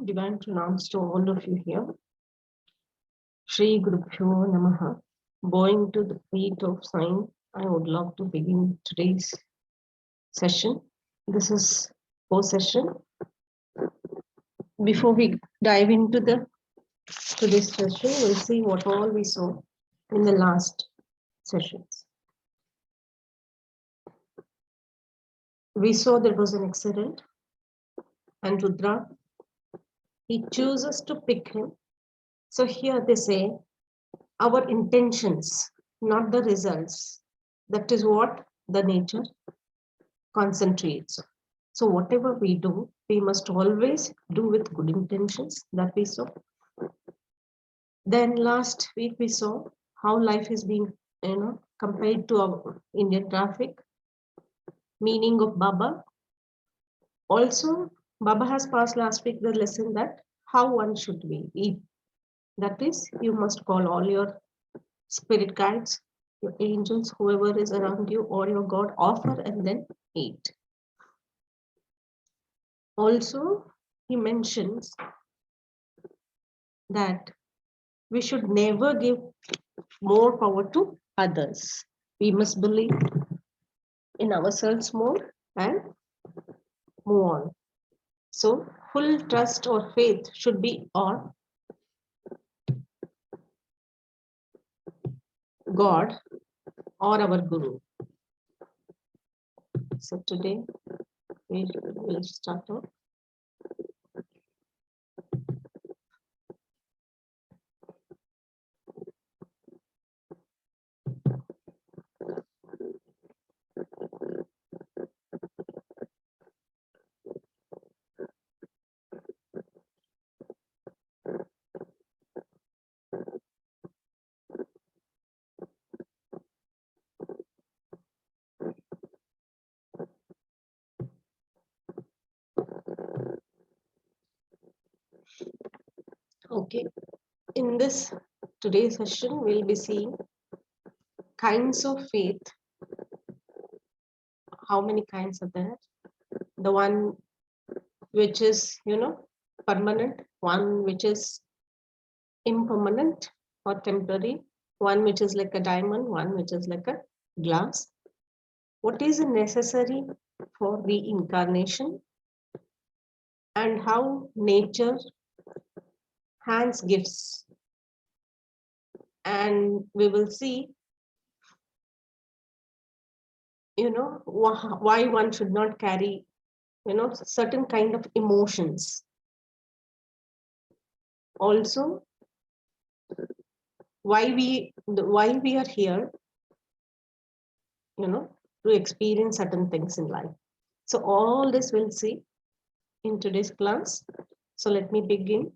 divine pronouns to all of you here. Shri Gurubhyo Namaha. Bowing to the feet of sign, I would love to begin today's session. This is post-session. Before we dive into today's session, we'll see what all we saw in the last sessions. We saw there was an accident, and Rudra, he chooses to pick him. So here they say, our intentions, not the results. That is what the nature concentrates. So whatever we do, we must always do with good intentions, that we saw. Then last week we saw how life is being, compared to our Indian traffic, meaning of Baba. Also, Baba has passed last week the lesson that how one should be. That is, you must call all your spirit guides, your angels, whoever is around you, or your God, offer and then eat. Also, he mentions that we should never give more power to others. We must believe in ourselves more and move on. So, full trust or faith should be on God or our Guru. So today we will start off. Okay, in this today's session, we'll be seeing kinds of faith. How many kinds are there? The one which is, permanent, one which is impermanent or temporary, one which is like a diamond, one which is like a glass. What is necessary for reincarnation and how nature hands gifts, and we will see why one should not carry certain kind of emotions. Also, why we are here to experience certain things in life. So all this we'll see in today's class. So let me begin.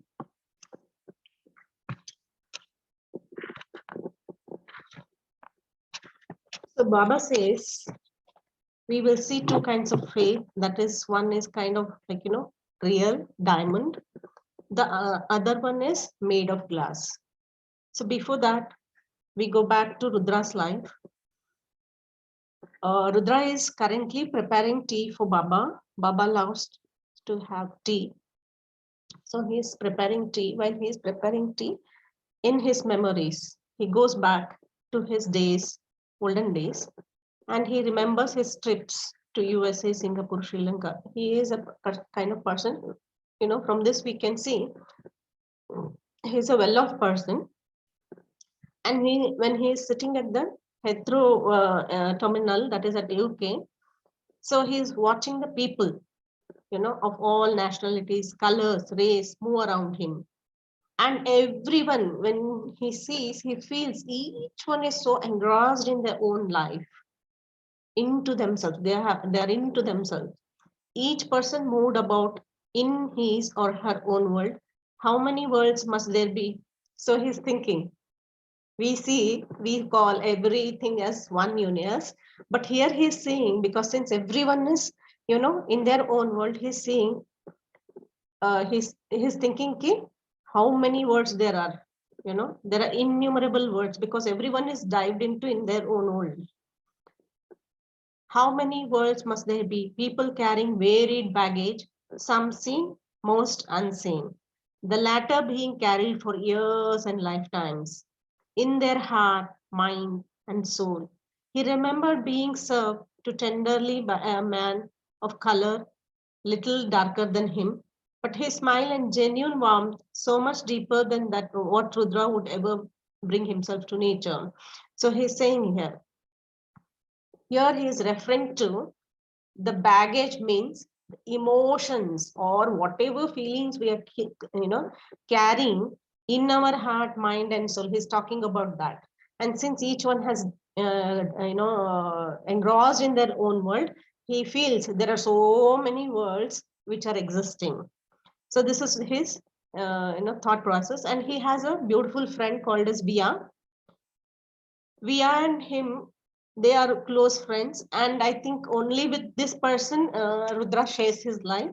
So Baba says we will see two kinds of faith. That is, one is kind of like real diamond. The other one is made of glass. So before that, we go back to Rudra's life. Rudra is currently preparing tea for Baba. Baba loves to have tea. So he is preparing tea. While he is preparing tea, in his memories, he goes back to his days, olden days, and he remembers his trips to USA, Singapore, Sri Lanka. He is a kind of person, from this we can see he's a well-off person. And when he is sitting at the Heathrow terminal, that is at UK, so he's watching the people, of all nationalities, colors, race, move around him. And everyone, when he sees, he feels each one is so engrossed in their own life, into themselves. They're into themselves. Each person moved about in his or her own world. How many worlds must there be? So he's thinking. We call everything as one universe, but here he's seeing, because since everyone is, in their own world, he's seeing, he's thinking, how many words there are, there are innumerable words, because everyone is dived into in their own world. How many words must there be? People carrying varied baggage, some seen, most unseen. the latter being carried for years and lifetimes in their heart, mind, and soul. He remembered being served to tenderly by a man of color, little darker than him, but his smile and genuine warmth so much deeper than that what Rudra would ever bring himself to nature. So he's saying here he is referring to the baggage means emotions or whatever feelings we are carrying in our heart, mind, and soul. He's talking about that. And since each one has engrossed in their own world, he feels there are so many worlds which are existing. So this is his thought process. And he has a beautiful friend called as Via. Via and him, they are close friends, and I think only with this person Rudra shares his life.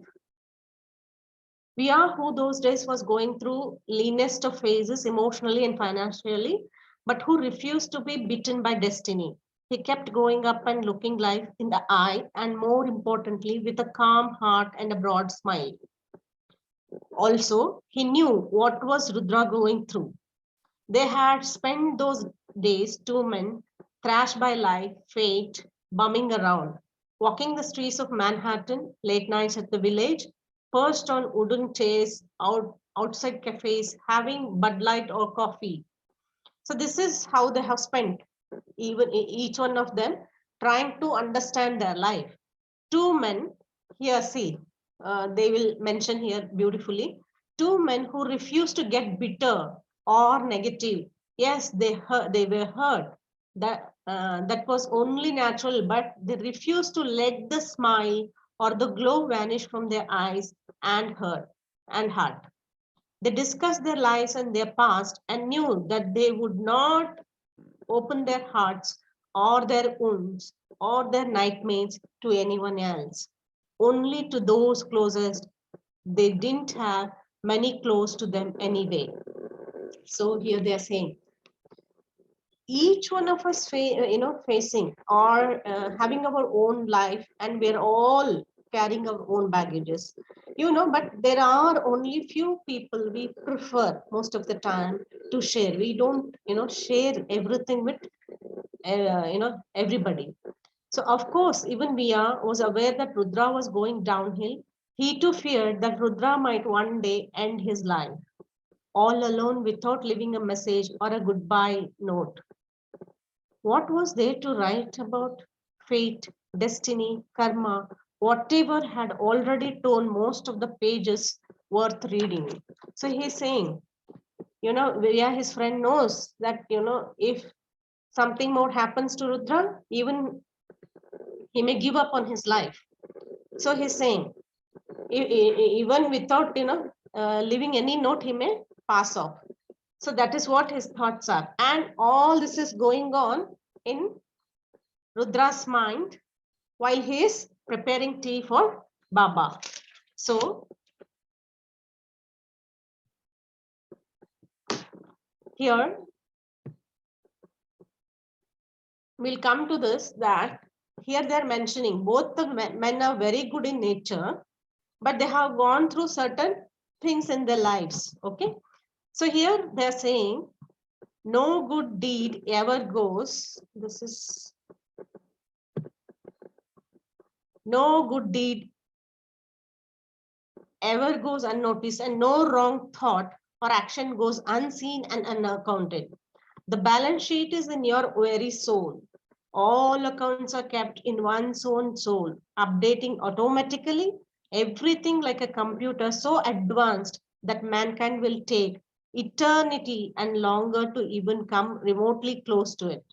Via, who those days was going through leanest of phases emotionally and financially, but who refused to be bitten by destiny. He kept going up and looking life in the eye, and more importantly with a calm heart and a broad smile. Also, he knew what was Rudra going through. They had spent those days, two men, thrashed by life, fate, bumming around, walking the streets of Manhattan, late nights at the village, perched on wooden chairs outside cafes, having Bud Light or coffee. So this is how they have spent, even each one of them, trying to understand their life. Two men, here see, they will mention here beautifully, two men who refused to get bitter or negative. Yes, they were hurt. That was only natural, but they refused to let the smile or the glow vanish from their eyes and heart. They discussed their lives and their past and knew that they would not open their hearts or their wounds or their nightmares to anyone else, only to those closest. They didn't have many close to them anyway. So here they are saying each one of us facing or having our own life, and we're all carrying our own baggages, but there are only few people we prefer most of the time to share. We don't share everything with everybody. So of course, even Via was aware that Rudra was going downhill. He too feared that Rudra might one day end his life all alone without leaving a message or a goodbye note. What was there to write about fate, destiny, karma, whatever had already torn most of the pages worth reading? So he's saying, Via, his friend, knows that, if something more happens to Rudra, even he may give up on his life. So he's saying, even without, leaving any note, he may pass off. So that is what his thoughts are. And all this is going on in Rudra's mind while he is preparing tea for Baba. So here we'll come to this, that here they're mentioning both the men are very good in nature, but they have gone through certain things in their lives. Okay. So here they're saying no good deed ever goes. This is no good deed ever goes unnoticed, and no wrong thought or action goes unseen and unaccounted. The balance sheet is in your very soul. All accounts are kept in one's own soul, updating automatically, everything like a computer so advanced that mankind will take eternity and longer to even come remotely close to it.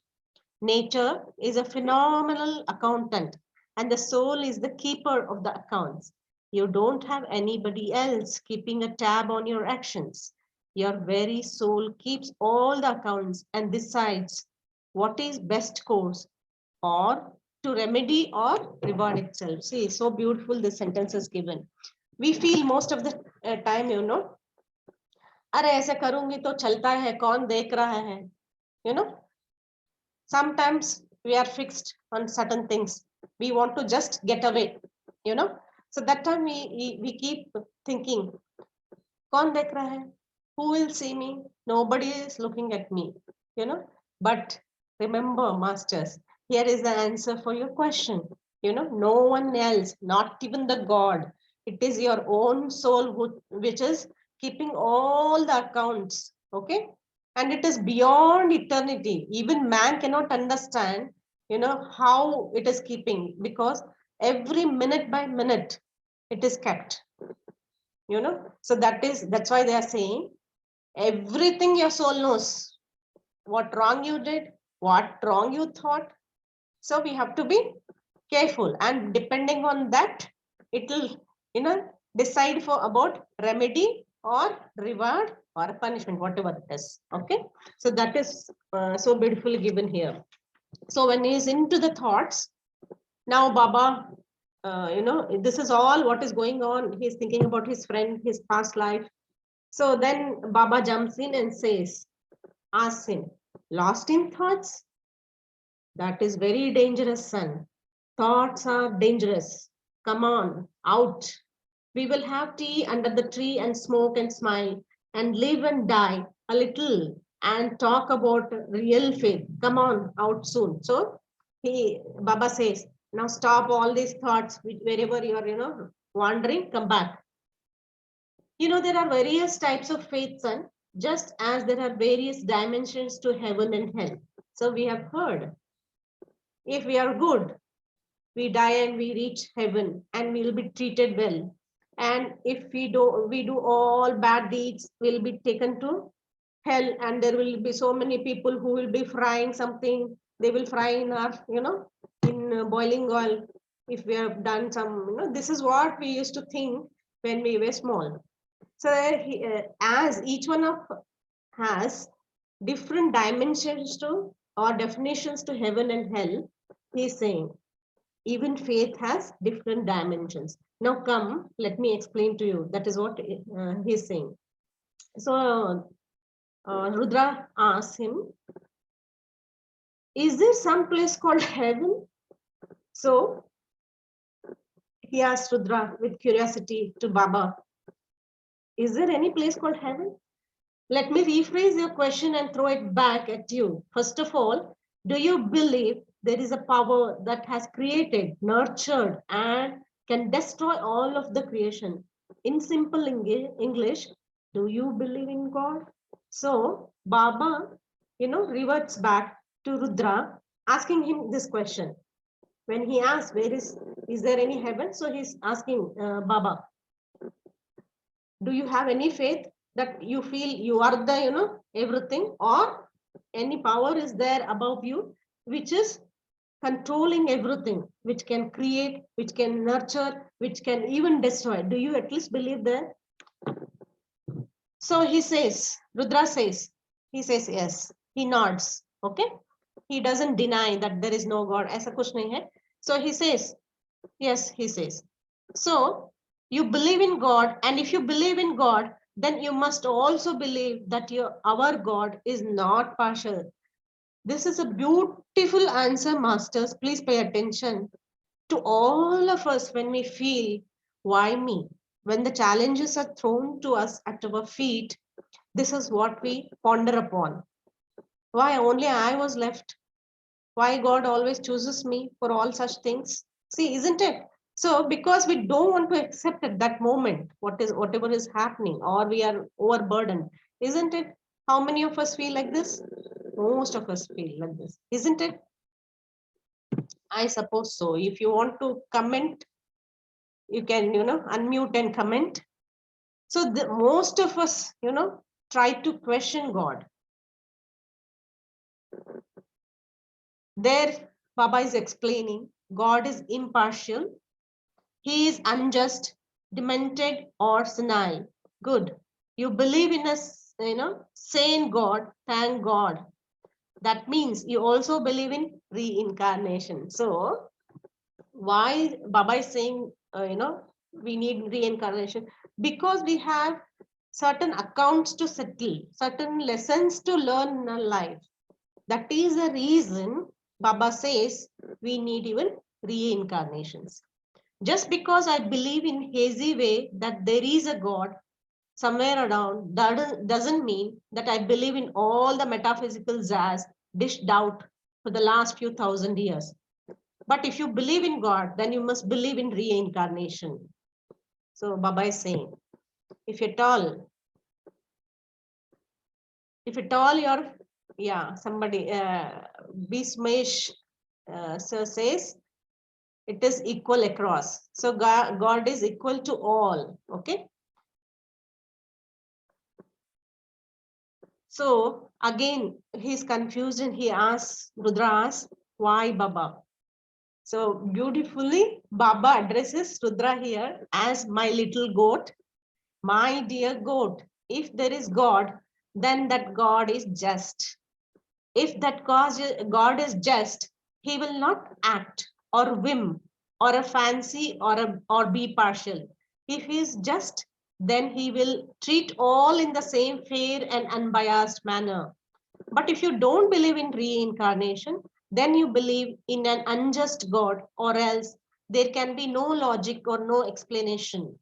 Nature is a phenomenal accountant, and the soul is the keeper of the accounts. You don't have anybody else keeping a tab on your actions. Your very soul keeps all the accounts and decides what is best course, or to remedy or reward itself. See, so beautiful this sentence is given. We feel most of the time, अरे ऐसे करूंगी तो चलता है, कौन देख रहा है, you know sometimes we are fixed on certain things. We want to just get away, you know. So that time we keep thinking, कौन देख रहा है? Who will see me? Nobody is looking at me, you know. But remember, masters, here is the answer for your question. You know, no one else, not even the God. It is your own soul which is keeping all the accounts, okay? And it is beyond eternity. Even man cannot understand, you know, how it is keeping, because every minute by minute it is kept, you know. So that's why they are saying everything your soul knows, what wrong you did, what wrong you thought. So we have to be careful, and depending on that, it will, you know, decide for about remedy or reward or punishment, whatever it is. Okay, so that is so beautifully given here. So when he is into the thoughts, now Baba, you know, this is all what is going on. He's thinking about his friend, his past life. So then Baba jumps in and says, asks him, lost in thoughts? That is very dangerous, son. Thoughts are dangerous. Come on, out. We will have tea under the tree and smoke and smile and live and die a little and talk about real faith. Come on, out soon. So Baba says, now stop all these thoughts, wherever you are, you know, wandering, come back. You know, there are various types of faith, son, just as there are various dimensions to heaven and hell. So we have heard, if we are good, we die and we reach heaven and we will be treated well. And if we do all bad deeds, we'll be taken to hell, and there will be so many people who will be frying something. They will fry in our, you know, in boiling oil. If we have done some, you know, this is what we used to think when we were small. So as each one of has different dimensions to or definitions to heaven and hell, he's saying even faith has different dimensions. Now come, let me explain to you. That is what he's saying. So Rudra asks him, is there some place called heaven? So he asked Rudra with curiosity to Baba, is there any place called heaven? Let me rephrase your question and throw it back at you. First of all, do you believe there is a power that has created, nurtured, and can destroy all of the creation? In simple English, do you believe in God? So, Baba, you know, reverts back to Rudra, asking him this question. When he asks, is there any heaven? So he's asking Baba, do you have any faith that you feel you are the, you know, everything, or any power is there above you which is controlling everything, which can create, which can nurture, which can even destroy? Do you at least believe that? So he says, Rudra says, he says yes. He nods. Okay, he doesn't deny that there is no God. ऐसा कुछ नहीं है. So he says yes. He says, so you believe in God, and if you believe in God, then you must also believe that our God is not partial. This is a beautiful answer, masters. Please pay attention to all of us when we feel, why me? When the challenges are thrown to us at our feet, this is what we ponder upon. Why only I was left? Why God always chooses me for all such things? See, isn't it? So because we don't want to accept at that moment whatever is happening, or we are overburdened, isn't it? How many of us feel like this? Most of us feel like this, isn't it? I suppose so. If you want to comment, you can, you know, unmute and comment. So most of us, you know, try to question God. There, Baba is explaining God is impartial. He is unjust, demented, or senile. Good. You believe in a, you know, sane God. Thank God. That means you also believe in reincarnation. So why Baba is saying, you know, we need reincarnation? Because we have certain accounts to settle, certain lessons to learn in our life. That is the reason Baba says we need even reincarnations. Just because I believe in hazy way that there is a God, somewhere around, that doesn't mean that I believe in all the metaphysical jazz dished out for the last few thousand years. But if you believe in God, then you must believe in reincarnation. So Baba is saying, if at all you're, yeah, somebody, Bismesh sir says, it is equal across. So God is equal to all. Okay. So again, he's confused and he asks, Rudra asks, why Baba? So beautifully, Baba addresses Rudra here as my little goat, my dear goat. If there is God, then that God is just. If that God is just, he will not act or whim or a fancy or be partial. If he is just, then he will treat all in the same fair and unbiased manner. But if you don't believe in reincarnation, then you believe in an unjust God, or else there can be no logic or no explanation.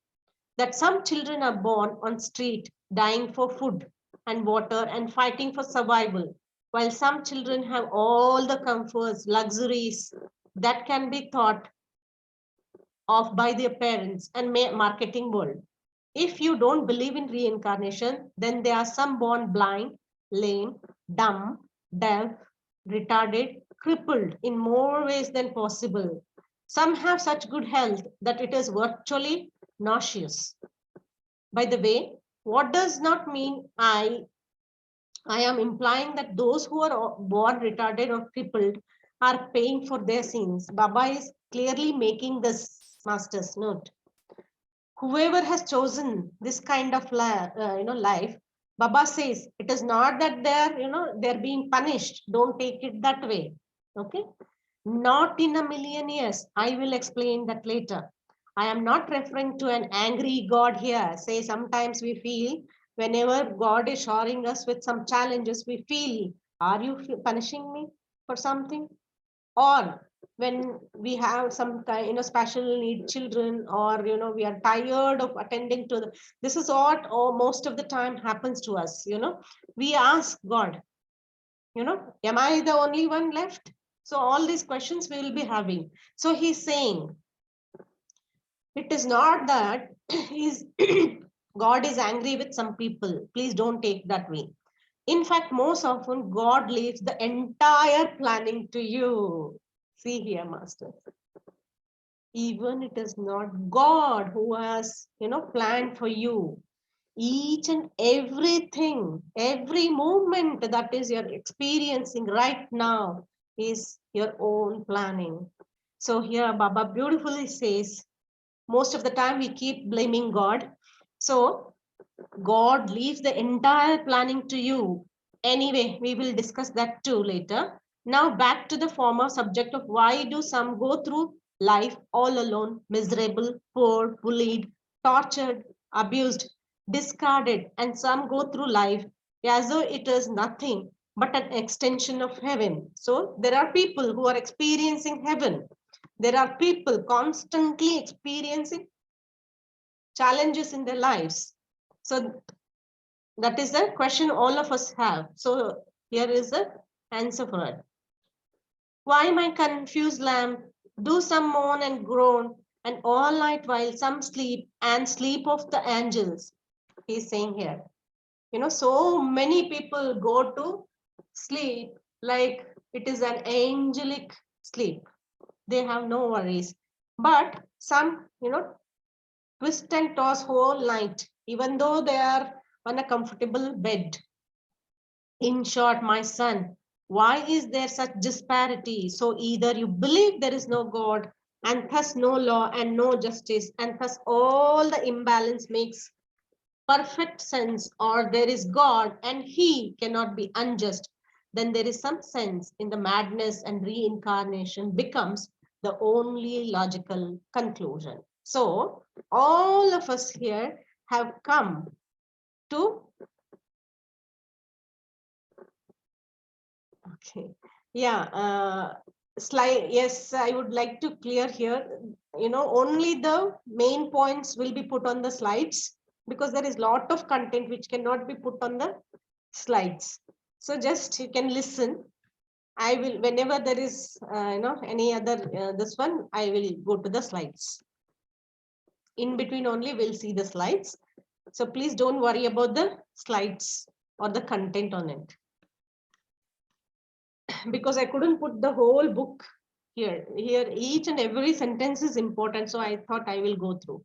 That some children are born on street, dying for food and water and fighting for survival, while some children have all the comforts, luxuries that can be thought of by their parents and marketing world. If you don't believe in reincarnation, then there are some born blind, lame, dumb, deaf, retarded, crippled in more ways than possible. Some have such good health that it is virtually nauseous. By the way, what does not mean I am implying that those who are born retarded or crippled are paying for their sins. Baba is clearly making this master's note. Whoever has chosen this kind of life, Baba says it is not that they're being punished. Don't take it that way. Okay, not in a million years. I will explain that later. I am not referring to an angry God here. Say sometimes we feel whenever God is showering us with some challenges, we feel, are you punishing me for something? Or when we have some kind, special need children, or we are tired of attending to this is what most of the time happens to us. We ask God, am I the only one left? So all these questions we will be having. So he's saying it is not that he's God is angry with some people. Please don't take that way. In fact, most often God leaves the entire planning to you. See here, master. Even it is not God who has, planned for you. Each and everything, every moment that is you're experiencing right now is your own planning. So here Baba beautifully says, most of the time we keep blaming God. So God leaves the entire planning to you. Anyway, we will discuss that too later. Now back to the former subject of why do some go through life all alone, miserable, poor, bullied, tortured, abused, discarded, and some go through life as though it is nothing but an extension of heaven. So there are people who are experiencing heaven. There are people constantly experiencing challenges in their lives. So that is the question all of us have. So here is the answer for it. Why my confused lamb? Do some moan and groan, and all night while some sleep, and sleep of the angels. He's saying here. So many people go to sleep like it is an angelic sleep. They have no worries. But some, twist and toss whole night, even though they are on a comfortable bed. In short, my son, why is there such disparity? So either you believe there is no God, and thus no law and no justice, and thus all the imbalance makes perfect sense, or there is God and he cannot be unjust. Then there is some sense in the madness, and reincarnation becomes the only logical conclusion. So all of us here have come to, okay, yeah, slide. Yes, I would like to clear here, only the main points will be put on the slides. because there is lot of content which cannot be put on the slides. So just you can listen. I will, whenever there is, any other, this one, I will go to the slides. In between only we'll see the slides. So please don't worry about the slides or the content on it. Because I couldn't put the whole book here. Here, each and every sentence is important. So I thought I will go through.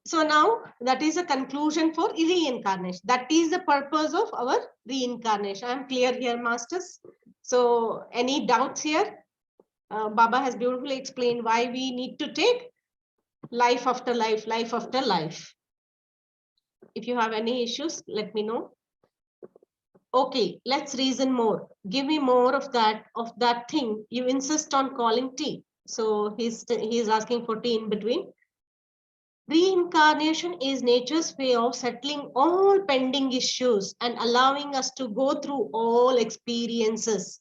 So now that is a conclusion for reincarnation. That is the purpose of our reincarnation. I'm clear here, masters. So any doubts here? Baba has beautifully explained why we need to take life after life, life after life. If you have any issues, let me know. Okay, let's reason more. Give me more of that thing you insist on calling tea. So he's asking for tea in between. Reincarnation is nature's way of settling all pending issues and allowing us to go through all experiences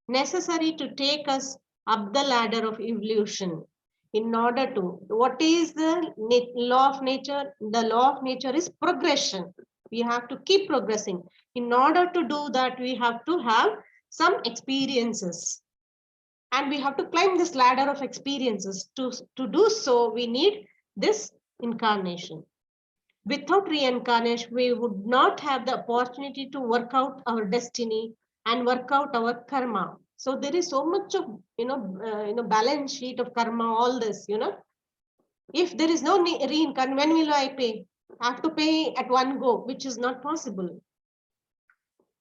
necessary to take us up the ladder of evolution. In order to, what is the law of nature? The law of nature is progression. We have to keep progressing. In order to do that, we have to have some experiences. And we have to climb this ladder of experiences. To do so, we need this incarnation. Without reincarnation, we would not have the opportunity to work out our destiny and work out our karma. So there is so much of balance sheet of karma, all this. If there is no reincarnation, when will I pay? I have to pay at one go, which is not possible.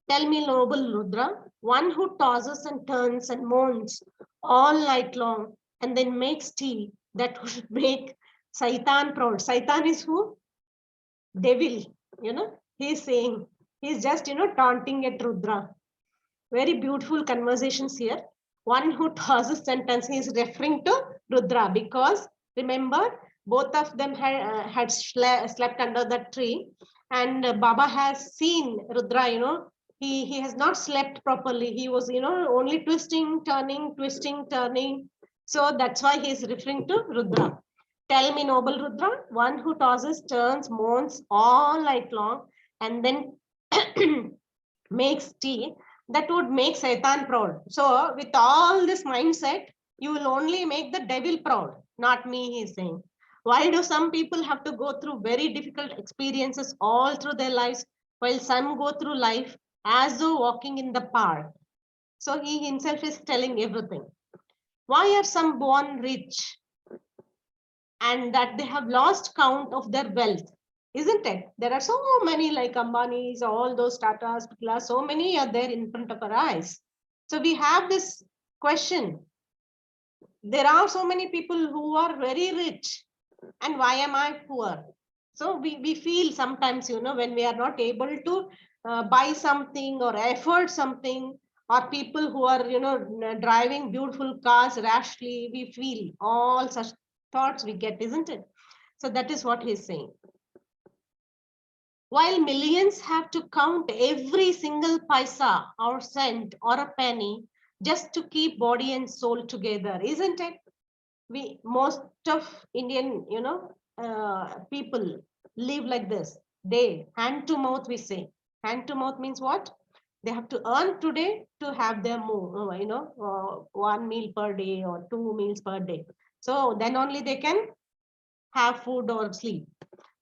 Tell me, noble Rudra, one who tosses and turns and moans all night long and then makes tea that would make Saitan proud. Saitan is who? Devil. He's saying, he's just, taunting at Rudra. Very beautiful conversations here. One who tosses and turns, he is referring to Rudra because remember, both of them had slept under that tree, and Baba has seen Rudra. He has not slept properly. He was, only twisting, turning. So that's why he is referring to Rudra. Tell me, noble Rudra, one who tosses, turns, moans all night long, and then makes tea that would make Satan proud. So with all this mindset, you will only make the devil proud, not me, he's saying. Why do some people have to go through very difficult experiences all through their lives, while some go through life as though walking in the park? So he himself is telling everything. Why are some born rich and that they have lost count of their wealth? Isn't it? There are so many like Ambani's, all those Tatas, Birlas, so many are there in front of our eyes. So we have this question. There are so many people who are very rich, and why am I poor? So we feel sometimes, when we are not able to buy something or afford something, or people who are, driving beautiful cars rashly, we feel all such thoughts we get, isn't it? So that is what he's saying. While millions have to count every single paisa or cent or a penny just to keep body and soul together, isn't it? Most of Indian, people live like this. They hand to mouth, we say. Hand to mouth means what? They have to earn today to have their one meal per day or 2 meals per day. So then only they can have food or sleep.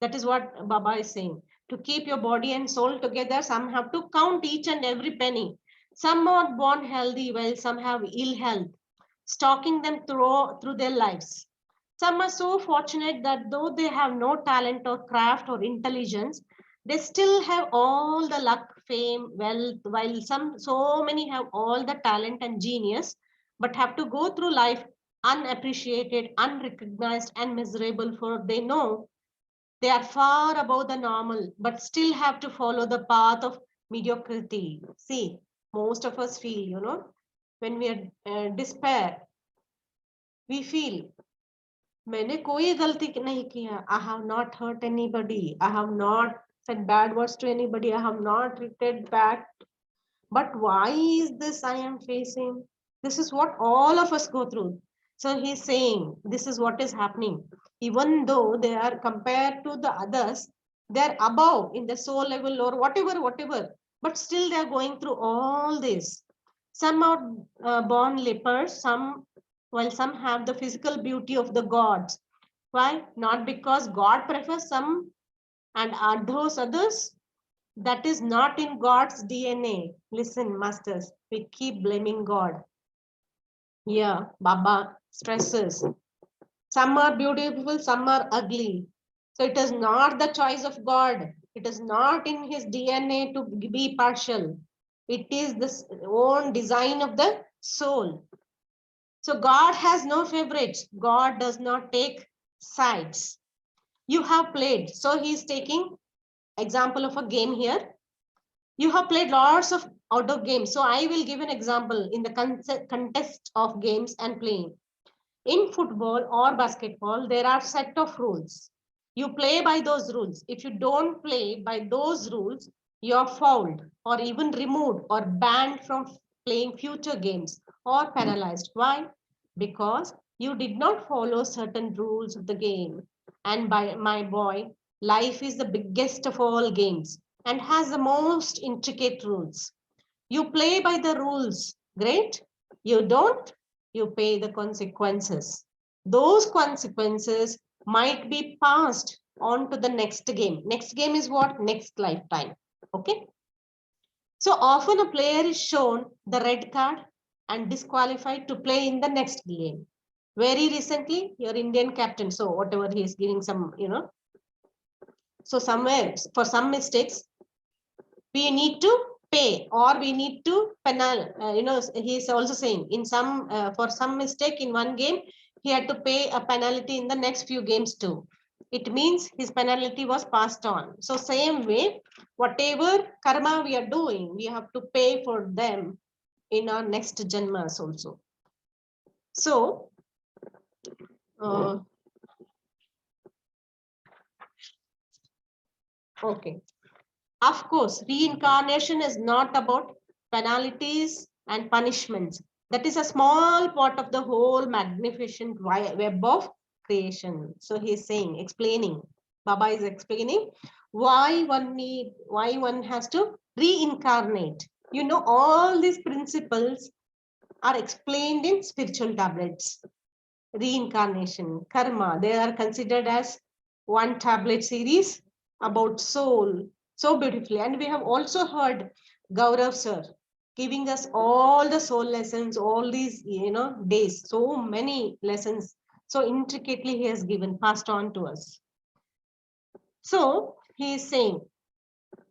That is what Baba is saying. To keep your body and soul together, some have to count each and every penny. Some are born healthy, while some have ill health, stalking them through their lives. Some are so fortunate that though they have no talent or craft or intelligence, they still have all the luck, fame, wealth, while so many have all the talent and genius, but have to go through life unappreciated, unrecognized, and miserable, for they know they are far above the normal, but still have to follow the path of mediocrity. See, most of us feel, when we are despair, we feel, मैंने कोई गलती नहीं किया. I have not hurt anybody. I have not said bad words to anybody. I have not treated bad. But why is this I am facing? This is what all of us go through. So he's saying this is what is happening. Even though they are compared to the others, they're above in the soul level or whatever, but still they're going through all this. Some are born lepers, while some have the physical beauty of the gods. Why? Not because God prefers some and those others. That is not in God's DNA. Listen, masters, we keep blaming God. Yeah, Baba stresses. Some are beautiful, some are ugly. So it is not the choice of God. It is not in his DNA to be partial. It is the own design of the soul. So God has no favorites. God does not take sides. You have played. So he is taking example of a game here. You have played lots of outdoor games. So I will give an example in the contest of games and playing. In football or basketball, there are set of rules. You play by those rules. If you don't play by those rules, you're fouled or even removed or banned from playing future games or penalized. Why? Because you did not follow certain rules of the game. And by my boy, life is the biggest of all games and has the most intricate rules. You play by the rules, great. You don't, you pay the consequences. Those consequences might be passed on to the next game. Next game is what? Next lifetime. Okay. So often a player is shown the red card and disqualified to play in the next game. Very recently, your Indian captain, so whatever he is giving some, so somewhere for some mistakes, we need to pay or we need to penal. He's also saying in some for some mistake in one game, he had to pay a penalty in the next few games too. It means his penalty was passed on. So same way, whatever karma we are doing, we have to pay for them in our next janmas also. So, okay. Of course, reincarnation is not about penalties and punishments. That is a small part of the whole magnificent web of creation. So he's saying, explaining, Baba is explaining why one has to reincarnate. All these principles are explained in spiritual tablets. Reincarnation, karma, they are considered as one tablet series about soul so beautifully. And we have also heard Gaurav sir giving us all the soul lessons, all these, days, so many lessons, so intricately he has given, passed on to us. So he is saying,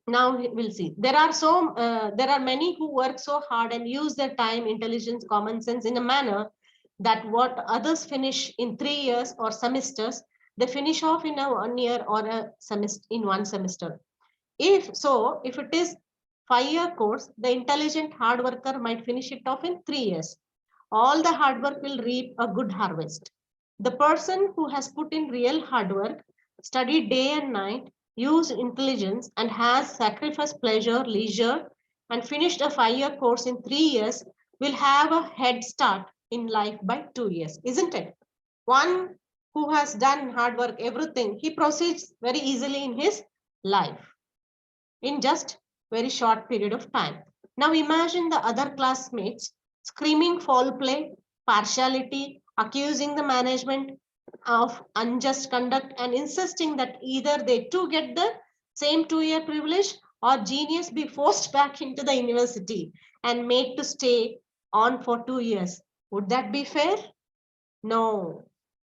now we'll see. There are many who work so hard and use their time, intelligence, common sense in a manner that what others finish in 3 years or semesters, they finish off in a 1 year or a semester in 1 semester. If it is 5-year course, the intelligent hard worker might finish it off in 3 years. All the hard work will reap a good harvest. The person who has put in real hard work, studied day and night, used intelligence, and has sacrificed pleasure, leisure, and finished a 5-year course in 3 years will have a head start in life by 2 years, isn't it? One who has done hard work, everything, he proceeds very easily in his life in just very short period of time. Now imagine the other classmates screaming foul play, partiality, accusing the management of unjust conduct and insisting that either they too get the same 2-year privilege or genius be forced back into the university and made to stay on for 2 years. Would that be fair? No.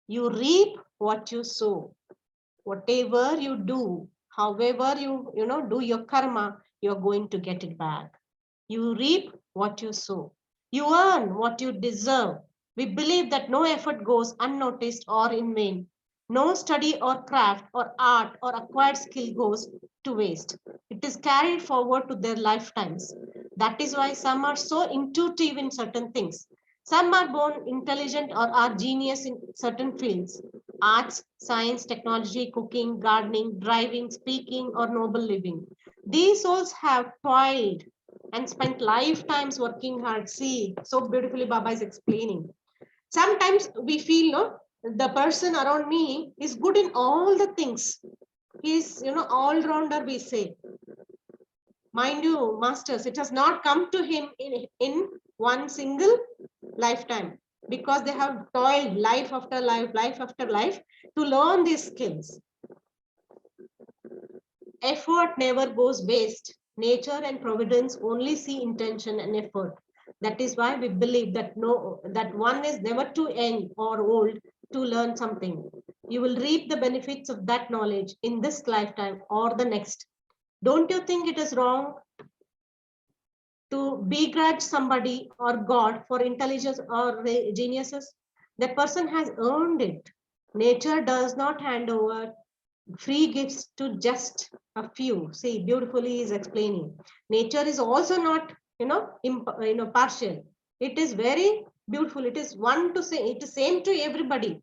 You reap what you sow. Whatever you do, however you do your karma, you're going to get it back. You reap what you sow. You earn what you deserve. We believe that no effort goes unnoticed or in vain. No study or craft or art or acquired skill goes to waste. It is carried forward to their lifetimes. That is why some are so intuitive in certain things. Some are born intelligent or are genius in certain fields. Arts, science, technology, cooking, gardening, driving, speaking, or noble living. These souls have toiled and spent lifetimes working hard. See, so beautifully Baba is explaining. Sometimes we feel, no, the person around me is good in all the things. He's, all rounder, we say. Mind you, masters, it has not come to him in one single lifetime, because they have toiled life after life, life after life to learn these skills. Effort never goes waste. Nature and providence only see intention and effort. That is why we believe that that one is never too young or old to learn something. You will reap the benefits of that knowledge in this lifetime or the next. Don't you think it is wrong to begrudge somebody or God for intelligence or geniuses? That person has earned it. Nature does not hand over free gifts to just a few. See, beautifully is explaining. Nature is also not, partial. It is very beautiful. It is one to say, it is same to everybody.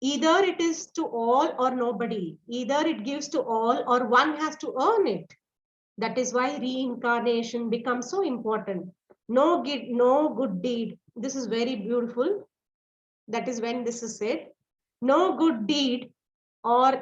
Either it is to all or nobody. Either it gives to all or one has to earn it. That is why reincarnation becomes so important. No good deed. This is very beautiful. That is when this is said. No good deed or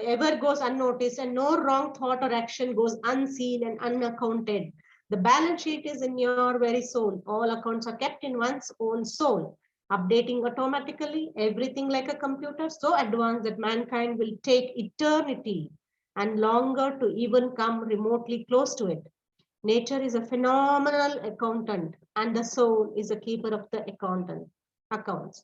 ever goes unnoticed, and no wrong thought or action goes unseen and unaccounted. The balance sheet is in your very soul. All accounts are kept in one's own soul, updating automatically, everything like a computer, so advanced that mankind will take eternity and longer to even come remotely close to it. Nature is a phenomenal accountant, and the soul is a keeper of the accounts.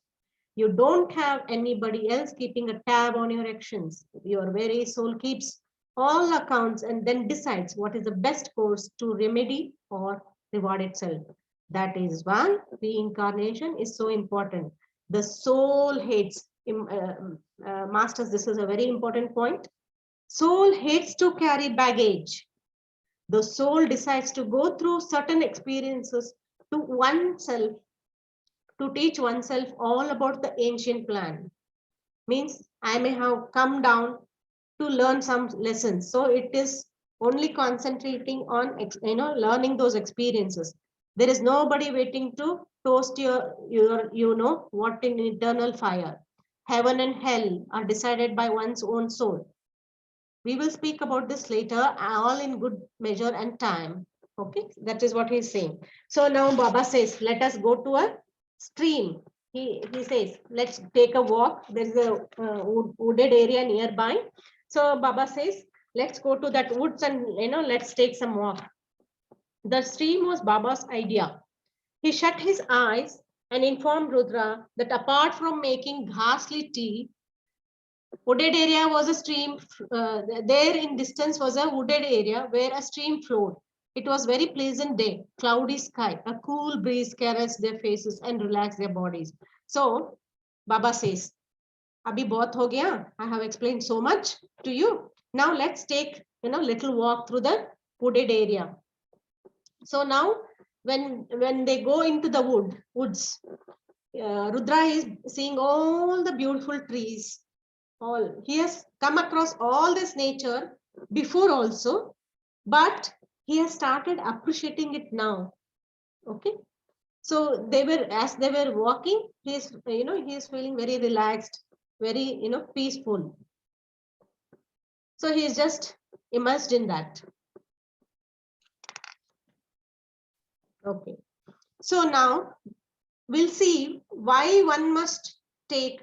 You don't have anybody else keeping a tab on your actions. Your very soul keeps all accounts and then decides what is the best course to remedy or reward itself. That is why reincarnation is so important. The soul hates, masters, this is a very important point. Soul hates to carry baggage. The soul decides to go through certain experiences to oneself, to teach oneself all about the ancient plan. Means I may have come down to learn some lessons. So it is only concentrating on learning those experiences. There is nobody waiting to toast your what in eternal fire. Heaven and hell are decided by one's own soul. We will speak about this later, all in good measure and time. Okay, that is what he's saying. So now Baba says, let us go to a stream. He says, let's take a walk. There is a wooded area nearby. So Baba says, let's go to that woods and let's take some walk. The stream was Baba's idea. He shut his eyes and informed Rudra that apart from making ghastly tea, wooded area was a stream. There in distance was a wooded area where a stream flowed. It was very pleasant day, cloudy sky, a cool breeze caressed their faces and relaxed their bodies. So Baba says, Abhi bahut ho gaya. I have explained so much to you. Now let's take little walk through the wooded area. So now when they go into the woods, Rudra is seeing all the beautiful trees. All he has come across all this nature before also, but he has started appreciating it now. Okay, so as they were walking, he is feeling very relaxed, very peaceful. So he is just immersed in that. Okay, so now we'll see why one must take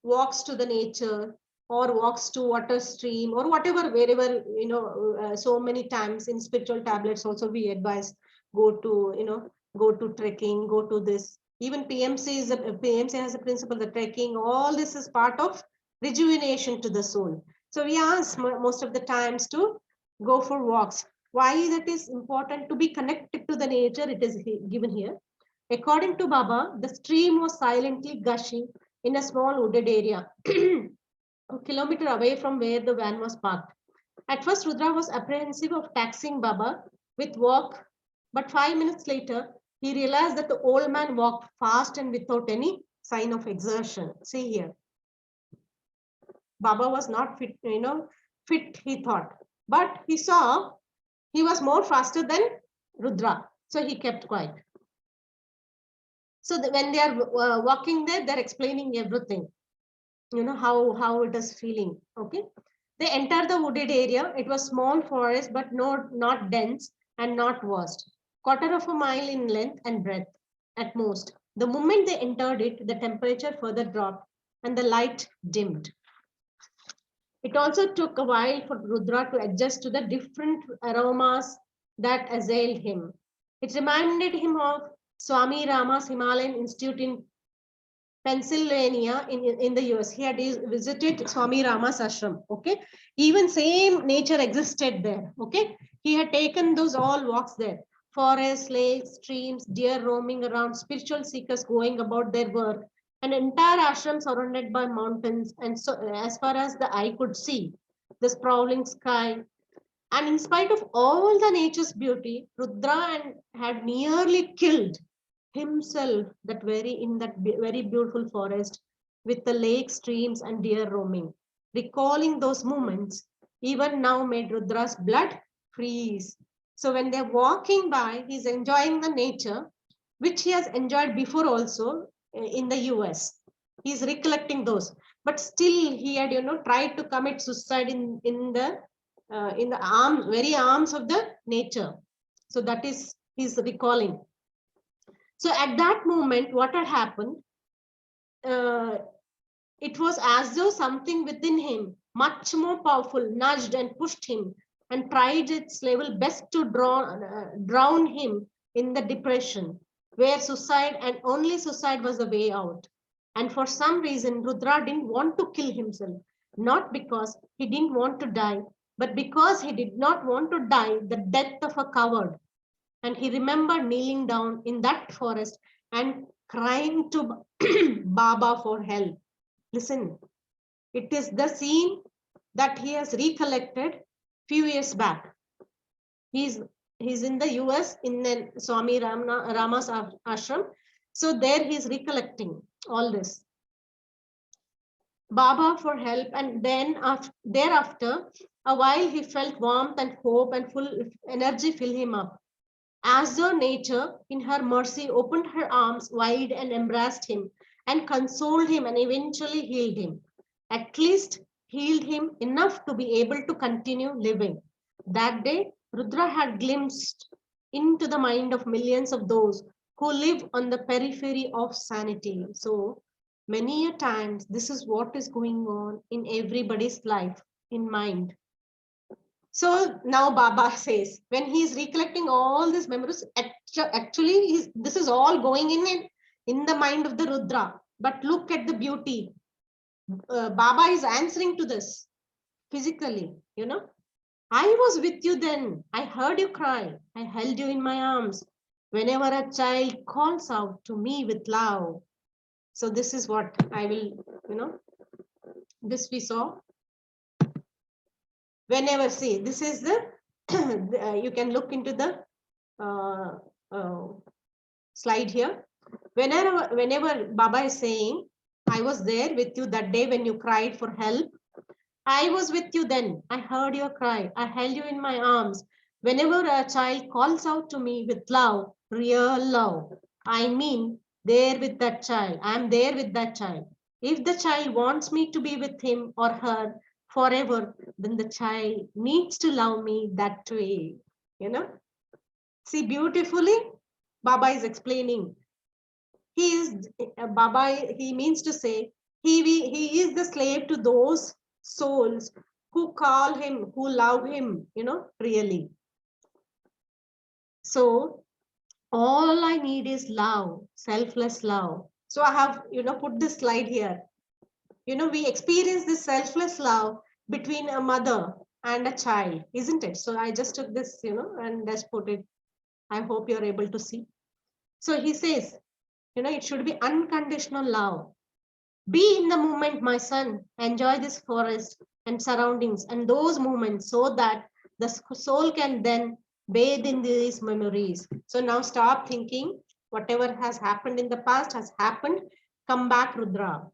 walks to the nature or walks to water stream or whatever, wherever so many times in spiritual tablets also we advise go to go to trekking, go to this. Even PMC has a principle that trekking, all this is part of rejuvenation to the soul. So we ask most of the times to go for walks. Why that is important? To be connected to the nature, it is given here. According to Baba, the stream was silently gushing in a small wooded area, a kilometer away from where the van was parked. At first, Rudra was apprehensive of taxing Baba with walk, but 5 minutes later, he realized that the old man walked fast and without any sign of exertion. See here, Baba was not fit, he thought, but he saw he was more faster than Rudra, so he kept quiet. So when they are walking there, they're explaining everything, how it is feeling. Okay. They enter the wooded area. It was small forest, but not dense and not vast. Quarter of a mile in length and breadth at most. The moment they entered it, the temperature further dropped and the light dimmed. It also took a while for Rudra to adjust to the different aromas that assailed him. It reminded him of Swami Rama's Himalayan Institute in Pennsylvania in the US. He had visited Swami Rama's ashram. Okay. Even same nature existed there. Okay. He had taken those all walks there. Forests, lakes, streams, deer roaming around, spiritual seekers going about their work, an entire ashram surrounded by mountains. And so, as far as the eye could see, the sprawling sky. And in spite of all the nature's beauty, Rudra had nearly killed himself that very beautiful forest with the lake, streams, and deer roaming. Recalling those moments, even now made Rudra's blood freeze. So when they're walking by, he's enjoying the nature, which he has enjoyed before also in the US. He's recollecting those, but still he had, tried to commit suicide in the very arms of the nature. So that is he's recalling. So at that moment, what had happened? Uh, it was as though something within him, much more powerful, nudged and pushed him and tried its level best to drown him in the depression, where suicide and only suicide was the way out. And for some reason, Rudra didn't want to kill himself, not because he didn't want to die, but because he did not want to die the death of a coward. And he remembered kneeling down in that forest and crying to Baba for help. Listen, it is the scene that he has recollected few years back. He's in the US in the Swami Rama's ashram. So there he's recollecting all this. Baba for help, and then thereafter, a while he felt warmth and hope and full energy fill him up. As though nature, in her mercy, opened her arms wide and embraced him and consoled him and eventually healed him. At least healed him enough to be able to continue living. That day, Rudra had glimpsed into the mind of millions of those who live on the periphery of sanity. So many a times, this is what is going on in everybody's life, in mind. So now Baba says, when he is recollecting all these memories, actually this is all going in the mind of the Rudra. But look at the beauty. Baba is answering to this physically, I was with you then. I heard you cry. I held you in my arms. Whenever a child calls out to me with love. So this is what I will, this we saw. Whenever, see, this is the, you can look into the slide here. Whenever Baba is saying, I was there with you that day when you cried for help. I was with you then. I heard your cry. I held you in my arms. Whenever a child calls out to me with love, real love, I mean, there with that child. I am there with that child. If the child wants me to be with him or her forever, then the child needs to love me that way. See, beautifully, Baba is explaining. He is Baba. He means to say he is the slave to those souls who call him, who love him, really. So all I need is love, selfless love. So I have, put this slide here. We experience this selfless love between a mother and a child, isn't it? So I just took this, and just put it. I hope you're able to see. So he says, it should be unconditional love. Be in the moment, my son. Enjoy this forest and surroundings and those moments so that the soul can then bathe in these memories. So now stop thinking whatever has happened in the past has happened. Come back, Rudra.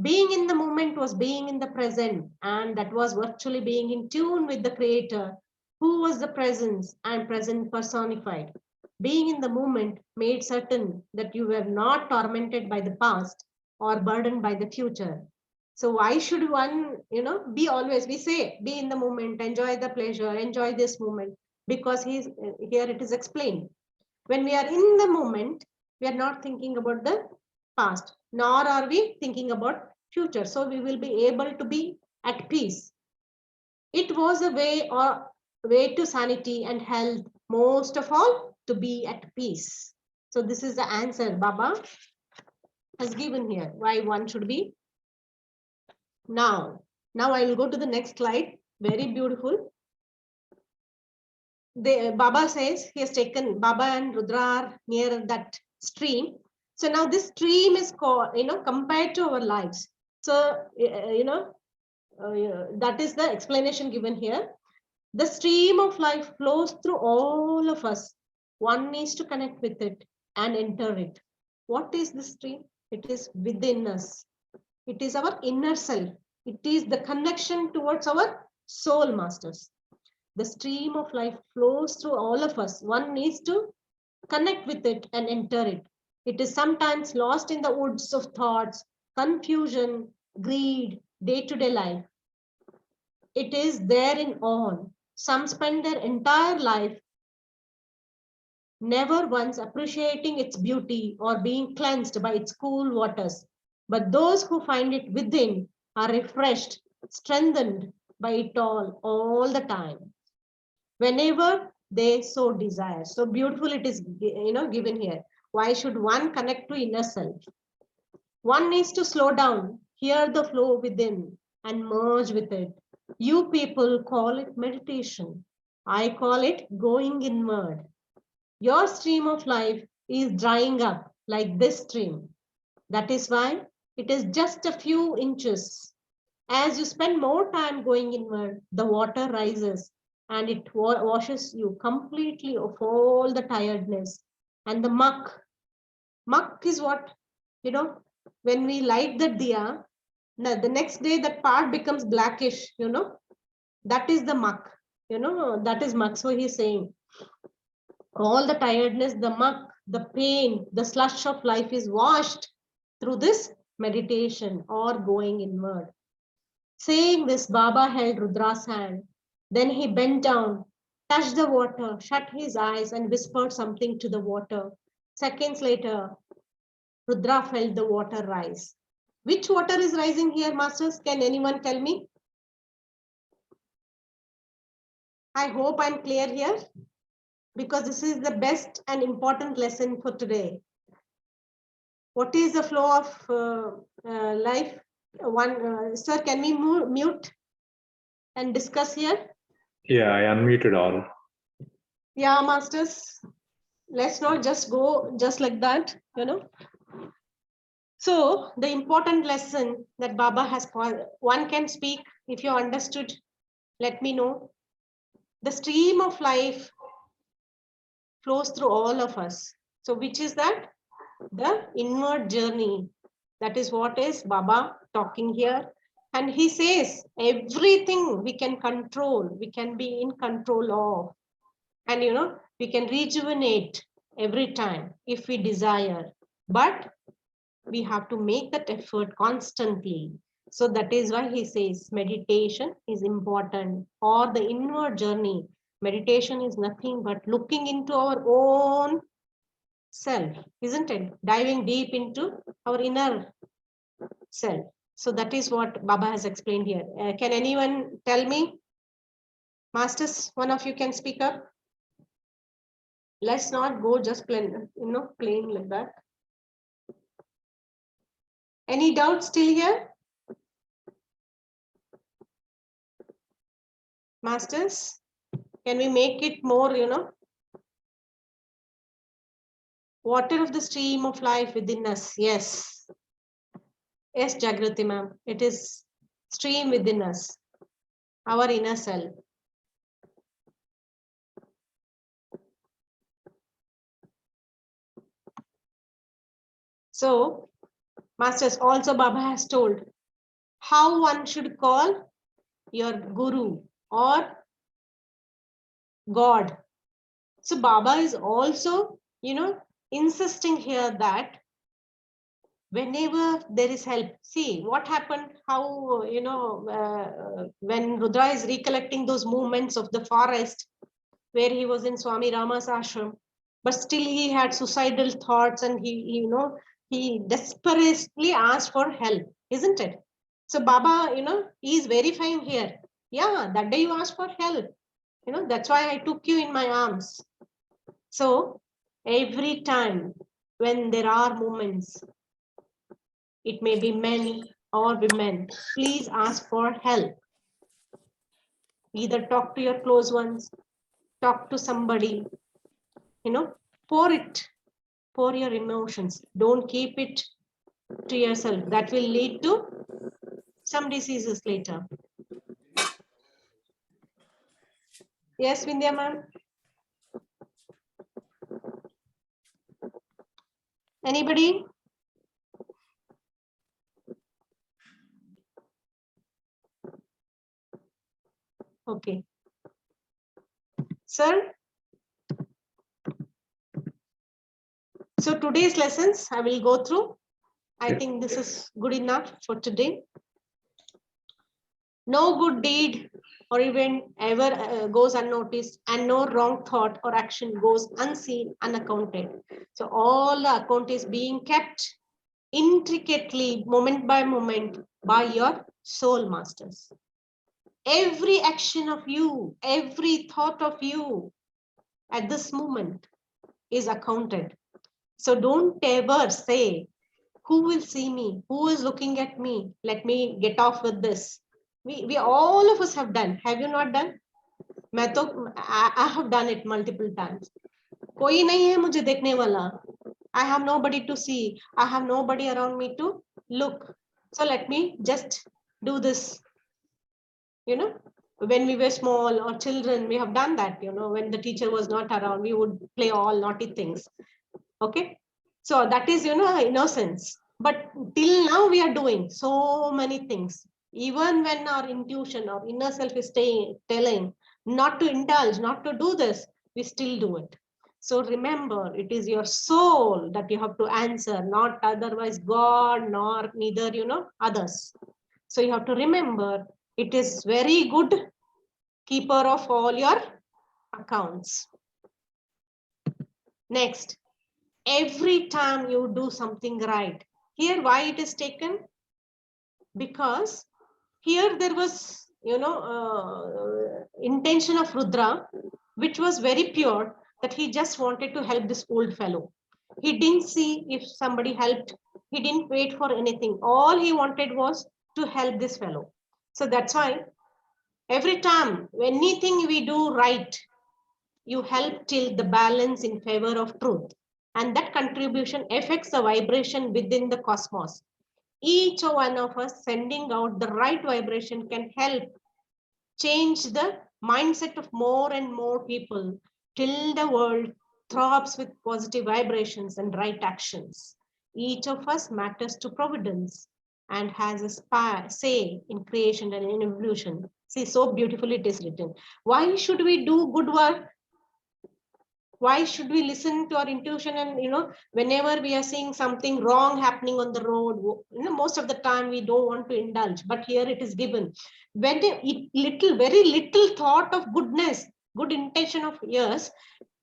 Being in the moment was being in the present, and that was virtually being in tune with the Creator, who was the presence and present personified. Being in the moment made certain that you were not tormented by the past or burdened by the future. So why should one, be always, we say, be in the moment, enjoy the pleasure, enjoy this moment, because here it is explained. When we are in the moment, we are not thinking about the past, nor are we thinking about future. So we will be able to be at peace. It was a way to sanity and health, most of all, to be at peace. So this is the answer Baba has given here, why one should be. Now I will go to the next slide. Very beautiful. Baba says he has taken, Baba and Rudra are near that stream. So now this stream is called, compared to our lives. So, that is the explanation given here. The stream of life flows through all of us. One needs to connect with it and enter it. What is the stream? It is within us. It is our inner self. It is the connection towards our soul, masters. The stream of life flows through all of us. One needs to connect with it and enter it. It is sometimes lost in the woods of thoughts, confusion, greed, day-to-day life. It is there in all. Some spend their entire life never once appreciating its beauty or being cleansed by its cool waters. But those who find it within are refreshed, strengthened by it all the time, whenever they so desire. So beautiful it is, given here. Why should one connect to inner self? One needs to slow down, hear the flow within, and merge with it. You people call it meditation. I call it going inward. Your stream of life is drying up like this stream. That is why it is just a few inches. As you spend more time going inward, the water rises and it washes you completely of all the tiredness and the muck. Muck is what, when we light the diya, the next day that part becomes blackish, that is the muck, that is muck. So he's saying all the tiredness, the muck, the pain, the slush of life is washed through this meditation or going inward. Saying this, Baba held Rudra's hand. Then he bent down, touched the water, shut his eyes, and whispered something to the water. Seconds later, Rudra felt the water rise. Which water is rising here, masters? Can anyone tell me? I hope I'm clear here, because this is the best and important lesson for today. What is the flow of life? Sir, can we mute and discuss here? Yeah, I unmuted all. Yeah, masters. Let's not just go just like that, So the important lesson that Baba has, one can speak. If you understood, let me know. The stream of life flows through all of us. So which is that? The inward journey. That is what is Baba talking here. And he says everything we can control, we can be in control of. And we can rejuvenate every time if we desire. But we have to make that effort constantly. So that is why he says meditation is important, or the inward journey. Meditation is nothing but looking into our own self, isn't it? Diving deep into our inner self. So that is what Baba has explained here. Can anyone tell me? Masters, one of you can speak up. Let's not go just plain, playing like that. Any doubts still here? Masters, can we make it more, water of the stream of life within us? Yes. Yes, Jagrati ma'am. It is stream within us, our inner self. So, masters, also Baba has told how one should call your guru or God. So Baba is also, insisting here that whenever there is help, see what happened, how, when Rudra is recollecting those movements of the forest where he was in Swami Rama's ashram, but still he had suicidal thoughts, and he desperately asked for help, isn't it? So Baba, he is verifying here. Yeah, that day you asked for help. That's why I took you in my arms. So every time when there are moments, it may be men or women, please ask for help. Either talk to your close ones, talk to somebody, pour your emotions. Don't keep it to yourself. That will lead to some diseases later. Yes, Vindhya ma'am? Anybody? Okay. Sir? So today's lessons I will go through. I think this is good enough for today. No good deed or event ever goes unnoticed, and no wrong thought or action goes unseen, unaccounted. So all the account is being kept intricately, moment by moment, by your soul masters. Every action of you, every thought of you at this moment is accounted. So don't ever say, who will see me? Who is looking at me? Let me get off with this. We all of us have done. Have you not done? I have done it multiple times. कोई नहीं है मुझे देखने वाला. I have nobody to see. I have nobody around me to look. So let me just do this. When we were small or children, we have done that. When the teacher was not around, we would play all naughty things. Okay. So that is, innocence. But till now we are doing so many things. Even when our intuition or inner self is telling not to indulge, not to do this, we still do it. So remember, it is your soul that you have to answer, not otherwise God, nor neither, others. So you have to remember, it is very good keeper of all your accounts. Next, every time you do something right. Here, why it is taken? Because here there was, intention of Rudra, which was very pure, that he just wanted to help this old fellow. He didn't see if somebody helped. He didn't wait for anything. All he wanted was to help this fellow. So that's why every time, anything we do right, you help tilt the balance in favor of truth. And that contribution affects the vibration within the cosmos. Each one of us sending out the right vibration can help change the mindset of more and more people till the world throbs with positive vibrations and right actions. Each of us matters to providence and has a say in creation and in evolution. See, so beautifully it is written. Why should we do good work? Why should we listen to our intuition? And whenever we are seeing something wrong happening on the road, most of the time we don't want to indulge, but here it is given. When very little thought of goodness, good intention of yours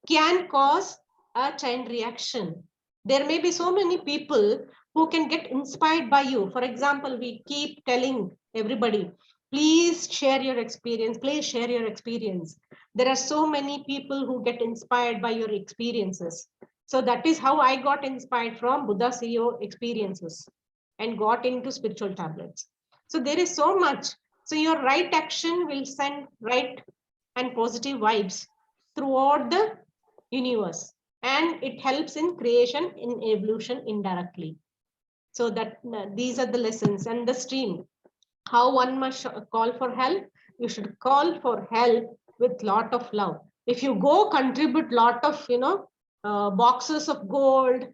can cause a chain reaction. There may be so many people who can get inspired by you. For example, we keep telling everybody, please share your experience, please share your experience. There are so many people who get inspired by your experiences. So that is how I got inspired from Buddha CEO experiences and got into spiritual tablets. So there is so much. So your right action will send right and positive vibes throughout the universe, and it helps in creation, in evolution indirectly. So that these are the lessons and the stream. How one must call for help? You should call for help with lot of love. If you go contribute lot of boxes of gold,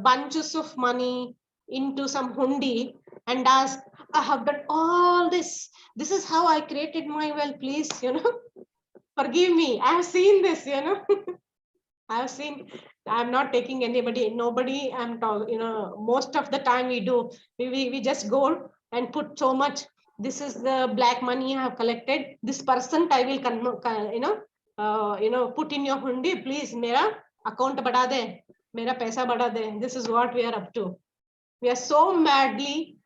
bunches of money into some hundi and ask, I have done all this, this is how I created my wealth, please Forgive me. I have seen this, you know. I have seen, I'm not taking anybody, nobody, I'm talking, you know, most of the time we do, we just go and put so much. This is the black money I have collected. This percent I will, put in your hundi, please, mera account bada de, mera paisa bada de. This is what we are up to. We are so madly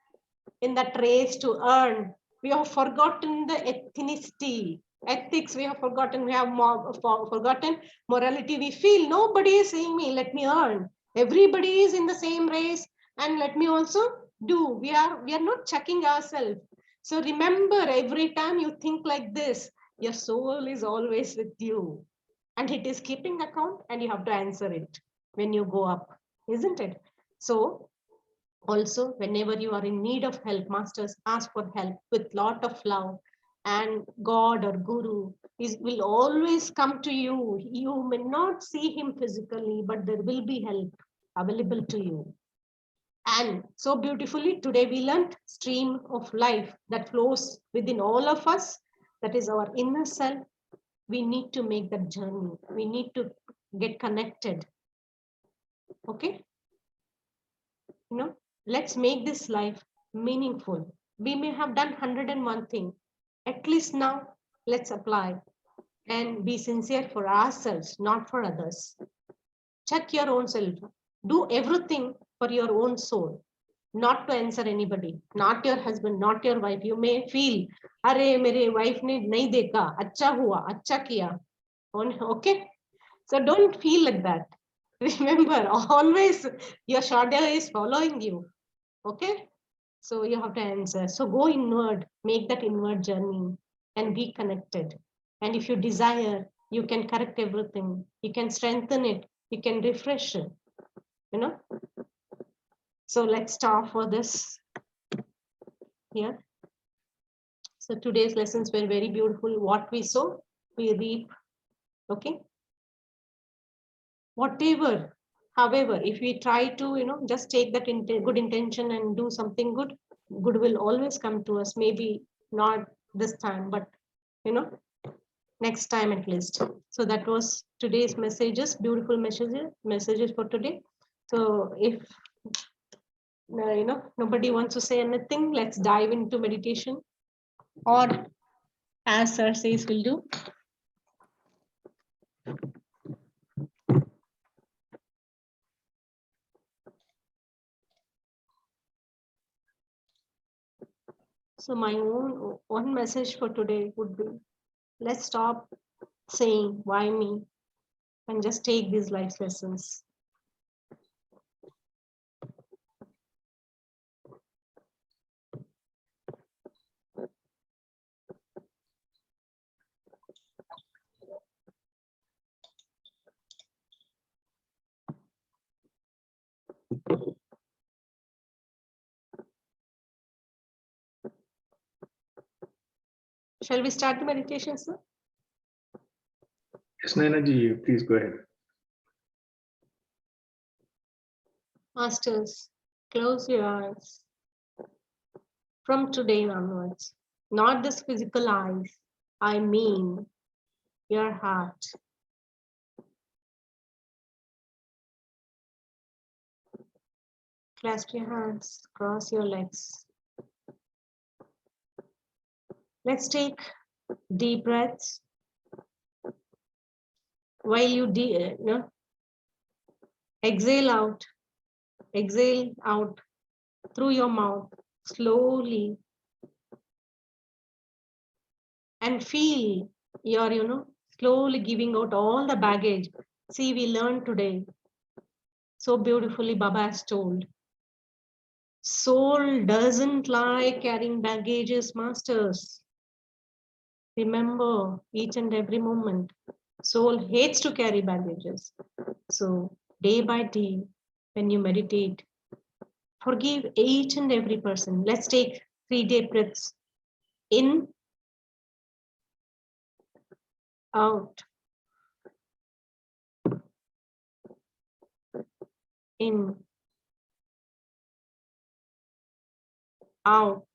in that race to earn. We have forgotten the ethnicity, ethics. We have forgotten. We have forgotten morality. We feel nobody is saying me. Let me earn. Everybody is in the same race, and let me also do. We are not checking ourselves. So remember, every time you think like this, your soul is always with you, and it is keeping account, and you have to answer it when you go up, isn't it? So also, whenever you are in need of help, masters, ask for help with lot of love, and God or Guru will always come to you. You may not see him physically, but there will be help available to you. And so beautifully, today we learned stream of life that flows within all of us. That is our inner self. We need to make that journey. We need to get connected. Okay? You know, let's make this life meaningful. We may have done 101 things. At least now, let's apply and be sincere for ourselves, not for others. Check your own self. Do everything for your own soul, not to answer anybody, not your husband, not your wife. You may feel, "Arey, mere wife ne nahi dekha, acha hua, acha kiya." Okay? So don't feel like that. Remember, always your shadow is following you. Okay? So you have to answer. So go inward, make that inward journey and be connected. And if you desire, you can correct everything. You can strengthen it. You can refresh it. You know? So let's start for this here. So today's lessons were very beautiful. What we sow, we reap. Okay? Whatever, however, if we try to, just take that good intention and do something good, good will always come to us. Maybe not this time, but you know, next time at least. So that was today's messages, beautiful messages for today. So if nobody wants to say anything, let's dive into meditation, or as sir says, we'll do. So my own message for today would be, let's stop saying why me and just take these life lessons. Shall we start the meditation, sir? Yes, Naina ji, please go ahead. Masters, close your eyes. From today onwards, not this physical eyes, I mean your heart. Clasp your hands, cross your legs. Let's take deep breaths. While you exhale out through your mouth slowly, and feel your, slowly giving out all the baggage. See, we learned today so beautifully, Baba has told. Soul doesn't like carrying baggages, masters. Remember each and every moment. Soul hates to carry baggages. So day by day, when you meditate, forgive each and every person. Let's take 3 deep breaths. In, out. In, out.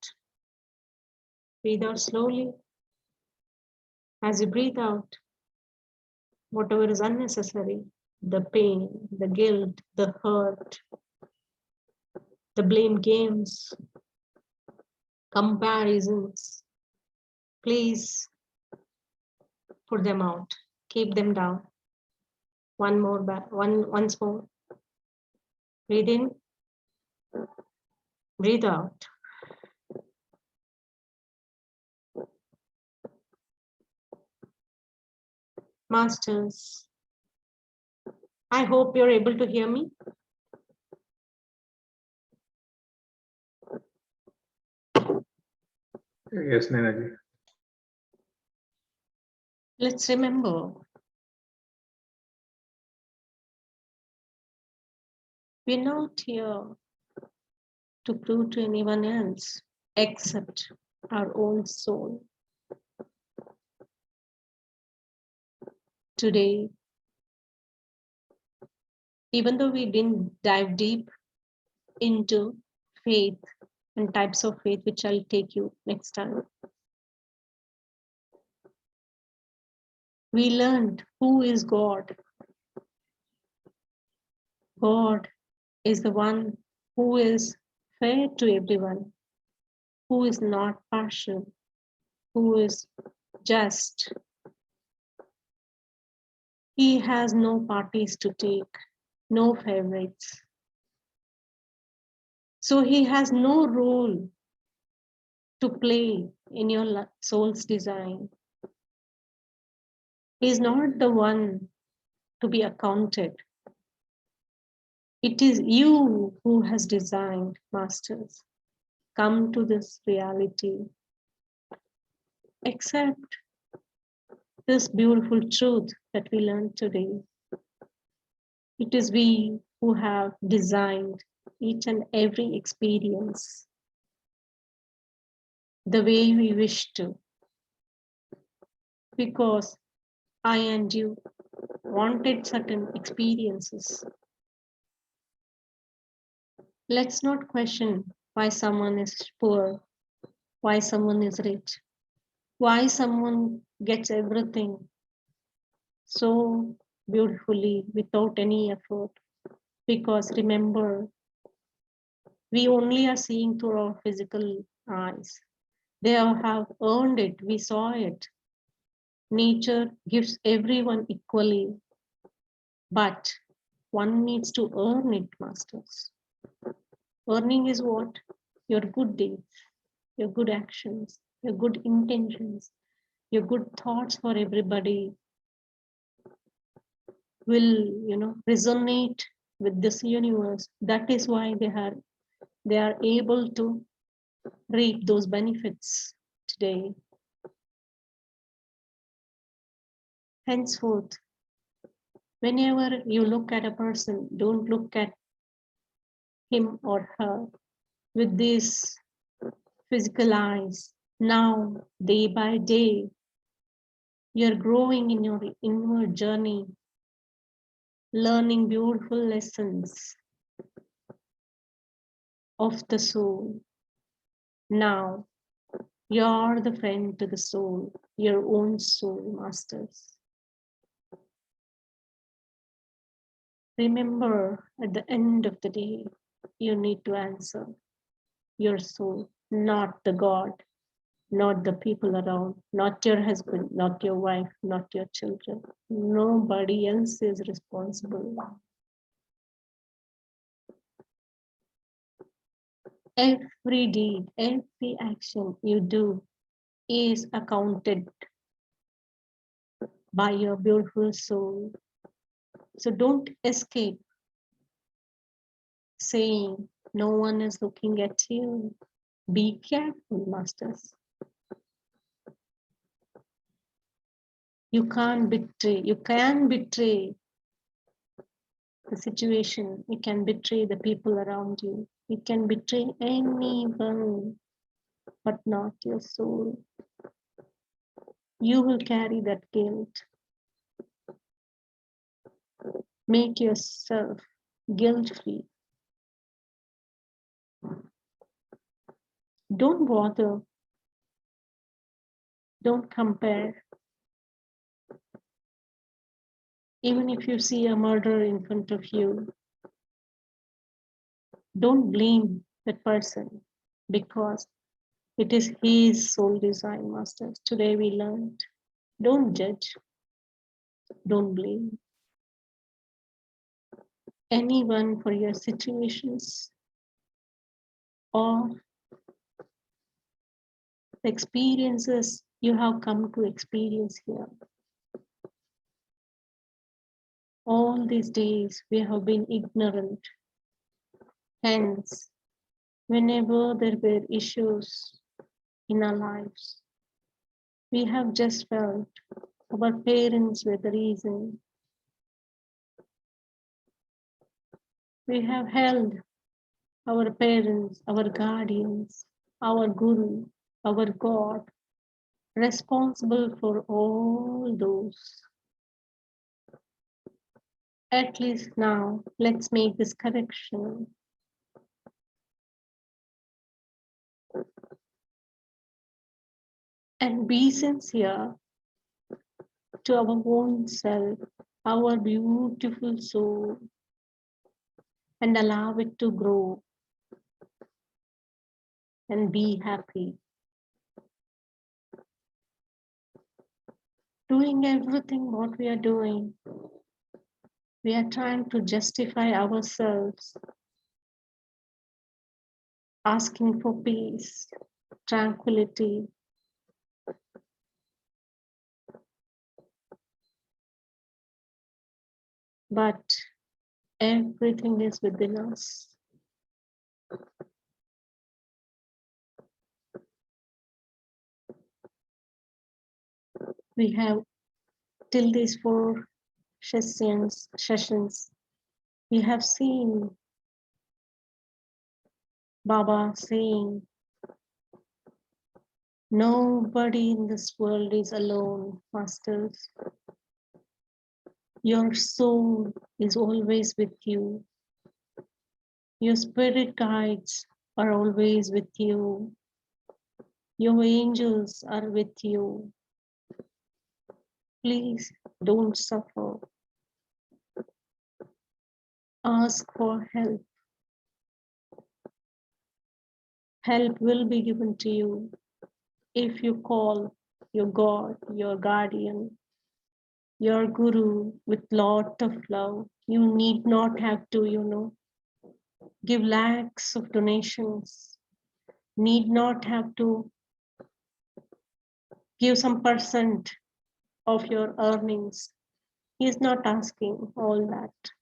Breathe out slowly. As you breathe out, whatever is unnecessary, the pain, the guilt, the hurt, the blame games, comparisons, please put them out, keep them down. Once more. Breathe in, breathe out. Masters, I hope you're able to hear me. Yes, Nainaji. Let's remember, we're not here to prove to anyone else except our own soul. Today, even though we didn't dive deep into faith and types of faith, which I'll take you next time, we learned who is God. God is the one who is fair to everyone, who is not partial, who is just. He has no parties to take, no favorites. So he has no role to play in your soul's design. He is not the one to be accounted. It is you who has designed, masters. Come to this reality. Accept this beautiful truth that we learned today. It is we who have designed each and every experience the way we wish to, because I and you wanted certain experiences. Let's not question why someone is poor, why someone is rich, why someone gets everything so beautifully without any effort. Because remember, we only are seeing through our physical eyes. They have earned it, we saw it. Nature gives everyone equally, but one needs to earn it, masters. Earning is what? Your good deeds, your good actions, your good intentions, your good thoughts for everybody will, resonate with this universe. That is why they are able to reap those benefits today. Henceforth, whenever you look at a person, don't look at him or her with these physical eyes. Now, day by day, you're growing in your inward journey, learning beautiful lessons of the soul. Now, you're the friend to the soul, your own soul, masters. Remember, at the end of the day, you need to answer your soul, not the God, not the people around, not your husband, not your wife, not your children. Nobody else is responsible. Every deed, every action you do is accounted by your beautiful soul. So don't escape saying no one is looking at you. Be careful, masters. You can betray the situation. You can betray the people around you. You can betray anyone, but not your soul. You will carry that guilt. Make yourself guilt-free. Don't bother. Don't compare. Even if you see a murderer in front of you, don't blame that person because it is his soul design, masters. Today we learned. Don't judge, don't blame anyone for your situations or the experiences you have come to experience here. All these days we have been ignorant. Hence, whenever there were issues in our lives, we have just felt our parents were the reason. We have held our parents, our guardians, our guru, our God responsible for all those. At least now, let's make this correction. And be sincere to our own self, our beautiful soul, and allow it to grow and be happy. Doing everything what we are doing, we are trying to justify ourselves, asking for peace, tranquility. But everything is within us. We have till these 4 sessions, we have seen Baba saying, nobody in this world is alone, masters. Your soul is always with you. Your spirit guides are always with you. Your angels are with you. Please don't suffer. Ask for help. Help will be given to you if you call your God, your guardian, your guru with lot of love. You need not have to, give lakhs of donations. Need not have to give some percent of your earnings. He is not asking all that.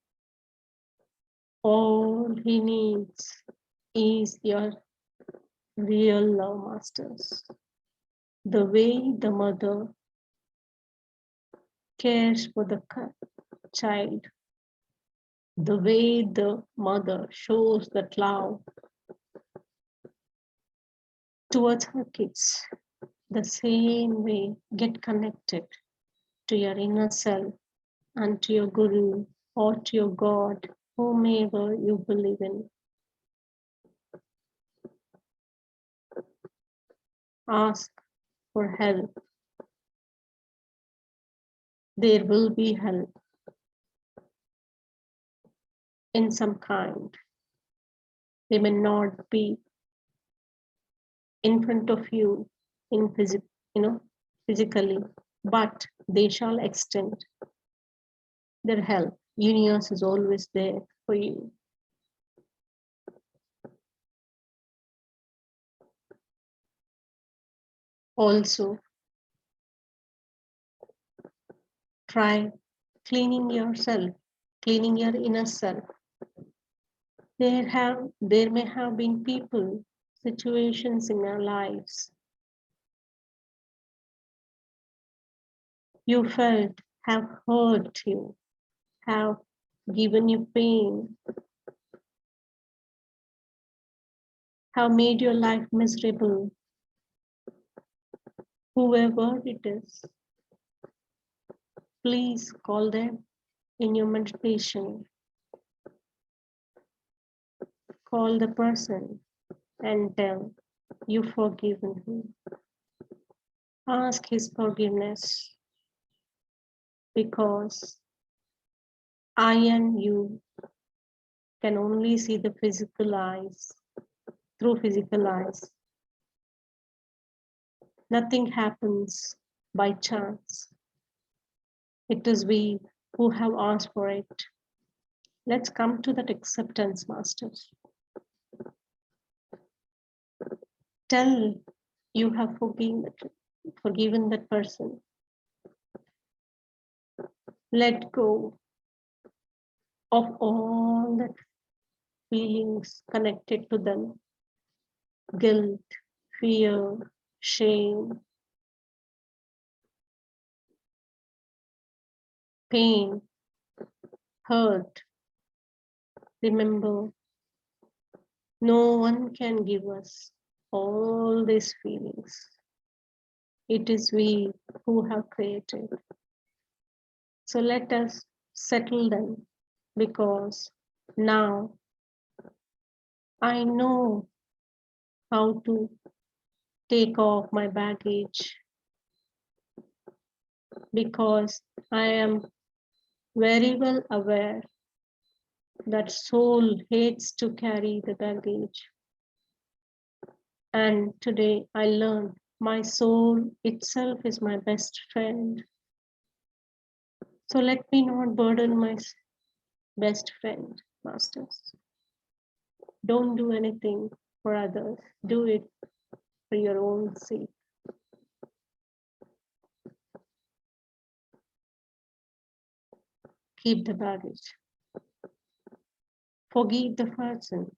All he needs is your real love, masters. The way the mother cares for the child, the way the mother shows that love towards her kids, the same way get connected to your inner self and to your guru or to your God, whomever you believe in. Ask for help. There will be help in some kind. They may not be in front of you in physically, but they shall extend their help. Universe is always there for you. Also, try cleaning yourself, cleaning your inner self. There may have been people, situations in our lives you felt have hurt you, have given you pain, have made your life miserable. Whoever it is, please call them in your meditation. Call the person and tell you've forgiven him. Ask his forgiveness because I and you can only see the physical eyes, through physical eyes. Nothing happens by chance. It is we who have asked for it. Let's come to that acceptance, masters. Tell you have forgiven that person. Let go of all that feelings connected to them. Guilt, fear, shame, pain, hurt. Remember, no one can give us all these feelings. It is we who have created. So let us settle them, because now I know how to take off my baggage, because I am very well aware that soul hates to carry the baggage. And today I learned my soul itself is my best friend. So let me not burden my best friend, masters. Don't do anything for others. Do it for your own sake. Keep the baggage. Forgive the person.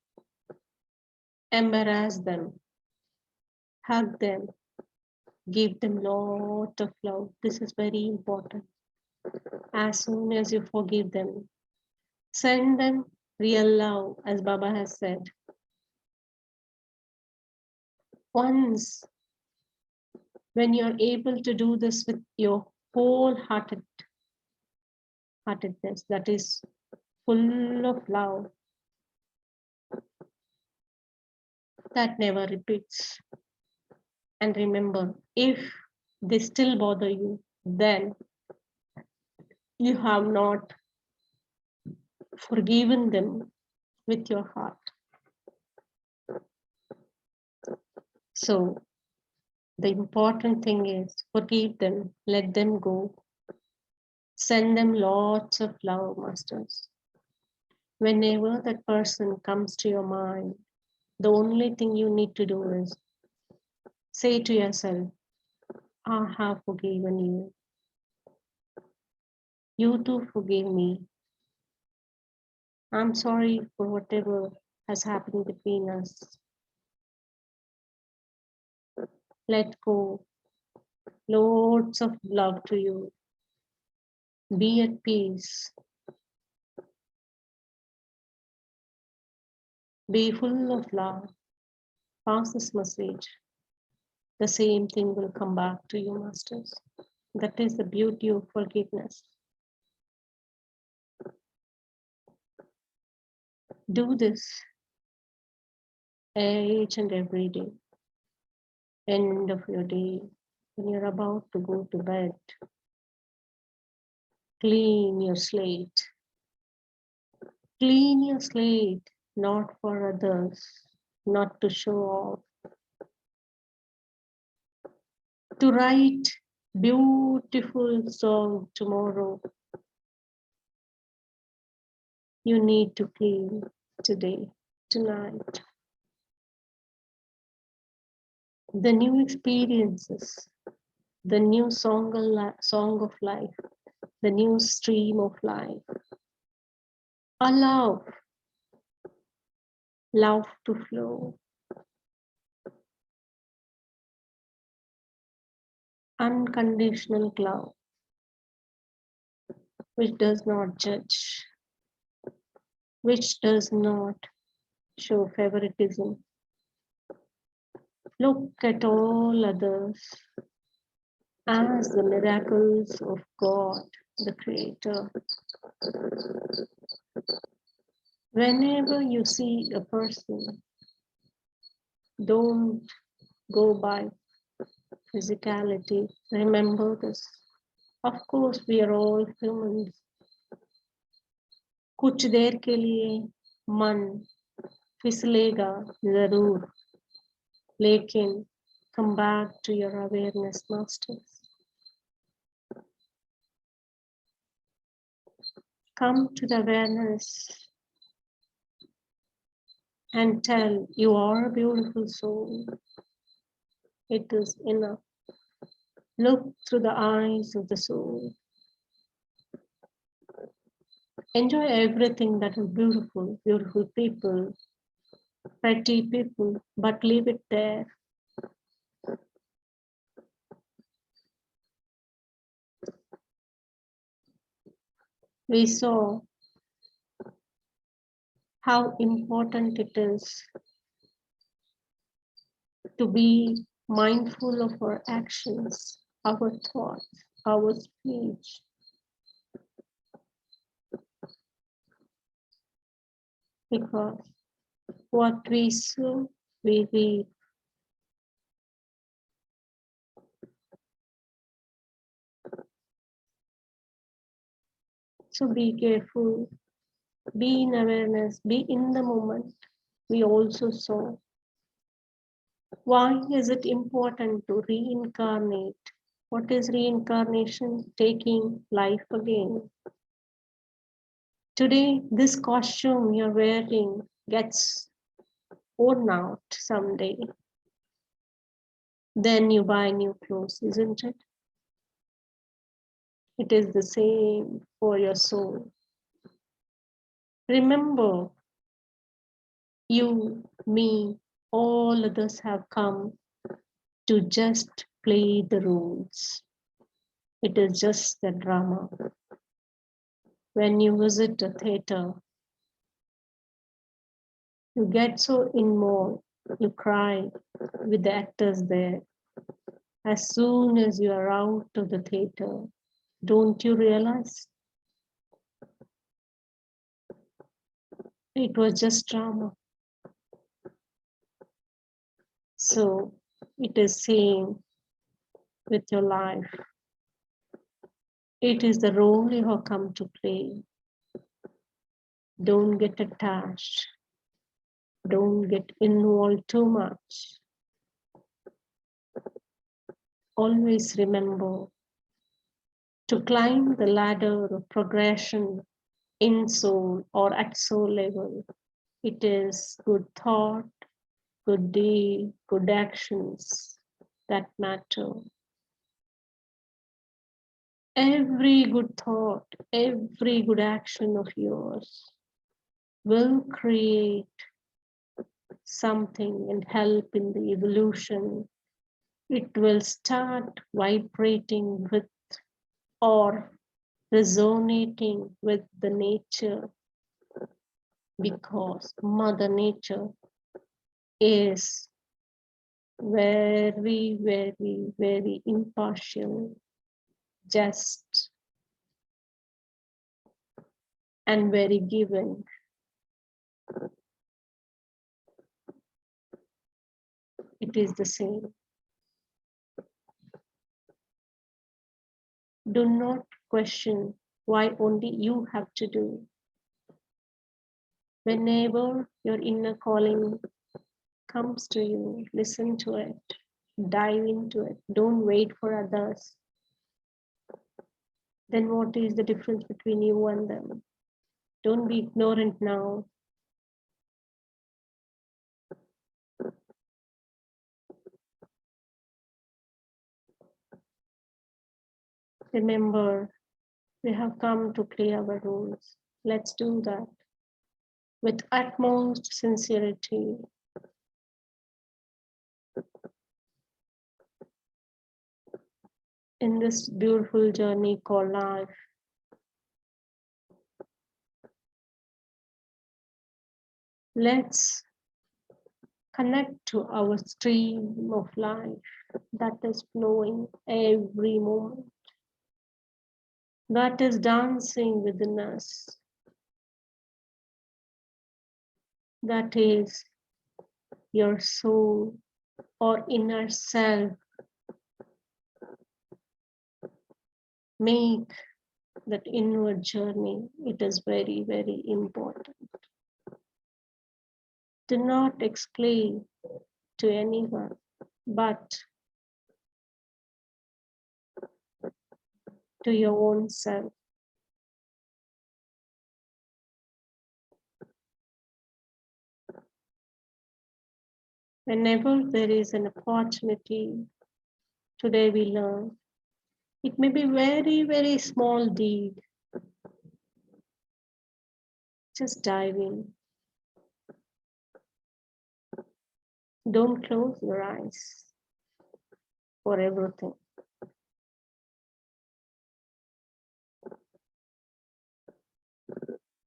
Embarrass them. Hug them. Give them lot of love. This is very important. As soon as you forgive them, send them real love, as Baba has said. Once, when you're able to do this with your wholeheartedness, that is full of love, that never repeats. And remember, if they still bother you, then you have not forgiven them with your heart. So the important thing is forgive them, let them go. Send them lots of love, masters. Whenever that person comes to your mind, the only thing you need to do is say to yourself, I have forgiven you. You too forgive me. I'm sorry for whatever has happened between us. Let go. Loads of love to you. Be at peace. Be full of love. Pass this message. The same thing will come back to you, masters. That is the beauty of forgiveness. Do this each and every day. End of your day, when you're about to go to bed, clean your slate. Clean your slate, not for others, not to show off. To write beautiful song tomorrow, you need to clean today, tonight. The new experiences, the new song of life, the new stream of life. Allow love to flow. Unconditional love, which does not judge, which does not show favoritism. Look at all others as the miracles of God, the Creator. Whenever you see a person, don't go by physicality. Remember this. Of course, we are all humans. कुछ देर के लिए मन फिसलेगा जरूर, लेकिन come back to your awareness, masters. Come to the awareness and tell you are a beautiful soul. It is enough. Look through the eyes of the soul. Enjoy everything that is beautiful, beautiful people, pretty people, but leave it there. We saw how important it is to be mindful of our actions, our thoughts, our speech. Because what we sow, we reap. So be careful, be in awareness, be in the moment. We also saw why is it important to reincarnate? What is reincarnation? Taking life again. Today, this costume you're wearing gets worn out someday. Then you buy new clothes, isn't it? It is the same for your soul. Remember, you, me, all others have come to just play the roles. It is just the drama. When you visit a theater, you get so involved, you cry with the actors there. As soon as you are out of the theater, don't you realize? It was just drama. So it is same with your life. It is the role you have come to play. Don't get attached. Don't get involved too much. Always remember to climb the ladder of progression in soul or at soul level. It is good thought, good deed, good actions that matter. Every good thought, every good action of yours will create something and help in the evolution. It will start vibrating with or resonating with the nature, because Mother Nature is very, very, very impartial, just, and very giving. It is the same. Do not question why only you have to do. Whenever your inner calling comes to you, listen to it, dive into it. Don't wait for others. Then what is the difference between you and them? Don't be ignorant now. Remember, we have come to play our roles. Let's do that with utmost sincerity. In this beautiful journey called life. Let's connect to our stream of life that is flowing every moment, that is dancing within us, that is your soul or inner self. Make that inward journey, it is very, very important. Do not explain to anyone, but to your own self. Whenever there is an opportunity, today we learn, it may be very, very small deed. Just dive in. Don't close your eyes for everything.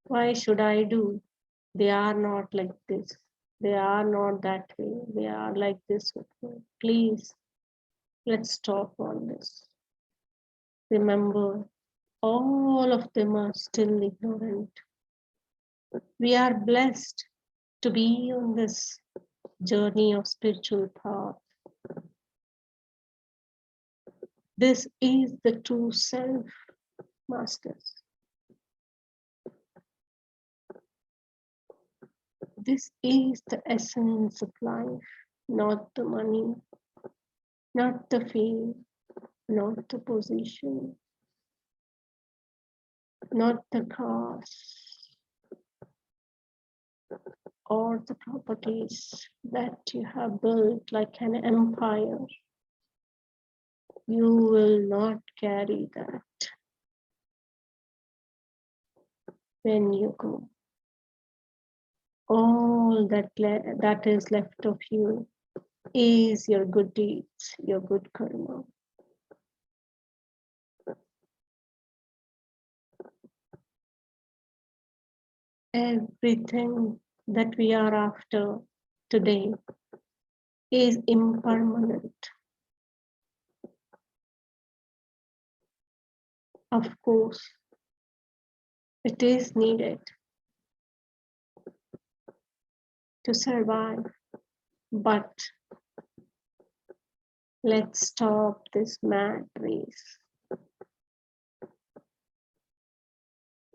Why should I do? They are not like this. They are not that way. They are like this with me. Please, let's stop on this. Remember, all of them are still ignorant. We are blessed to be on this journey of spiritual path. This is the true self, masters. This is the essence of life, not the money, not the fame, not the position, not the cars or the properties that you have built like an empire. You will not carry that when you go. All that is left of you is your good deeds, your good karma. Everything that we are after today is impermanent. Of course, it is needed to survive, but let's stop this mad race.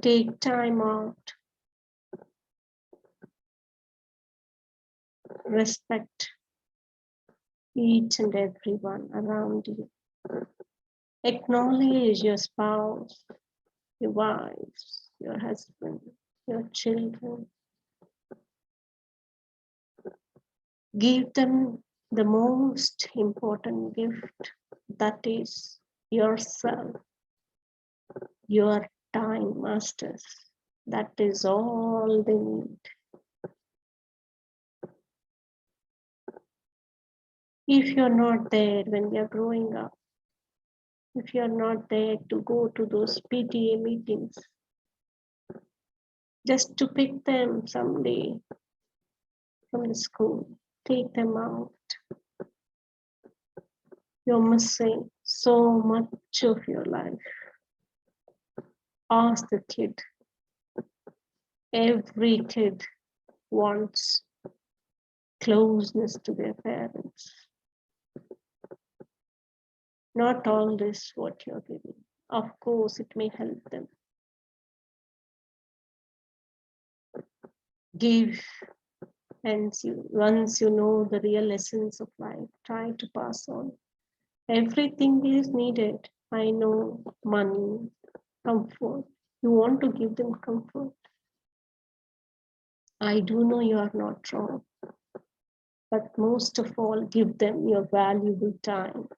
Take time out. Respect each and everyone around you. Acknowledge your spouse, your wives, your husband, your children. Give them the most important gift, that is yourself, your time, masters. That is all they need. If you're not there when we are growing up, if you're not there to go to those PTA meetings, just to pick them someday from the school, take them out. You're missing so much of your life. Ask the kid. Every kid wants closeness to their parents. Not all this what you're giving. Of course, it may help them. Give, and once you know the real essence of life, try to pass on. Everything is needed. I know money, comfort. You want to give them comfort. I do know you are not wrong. But most of all, give them your valuable time.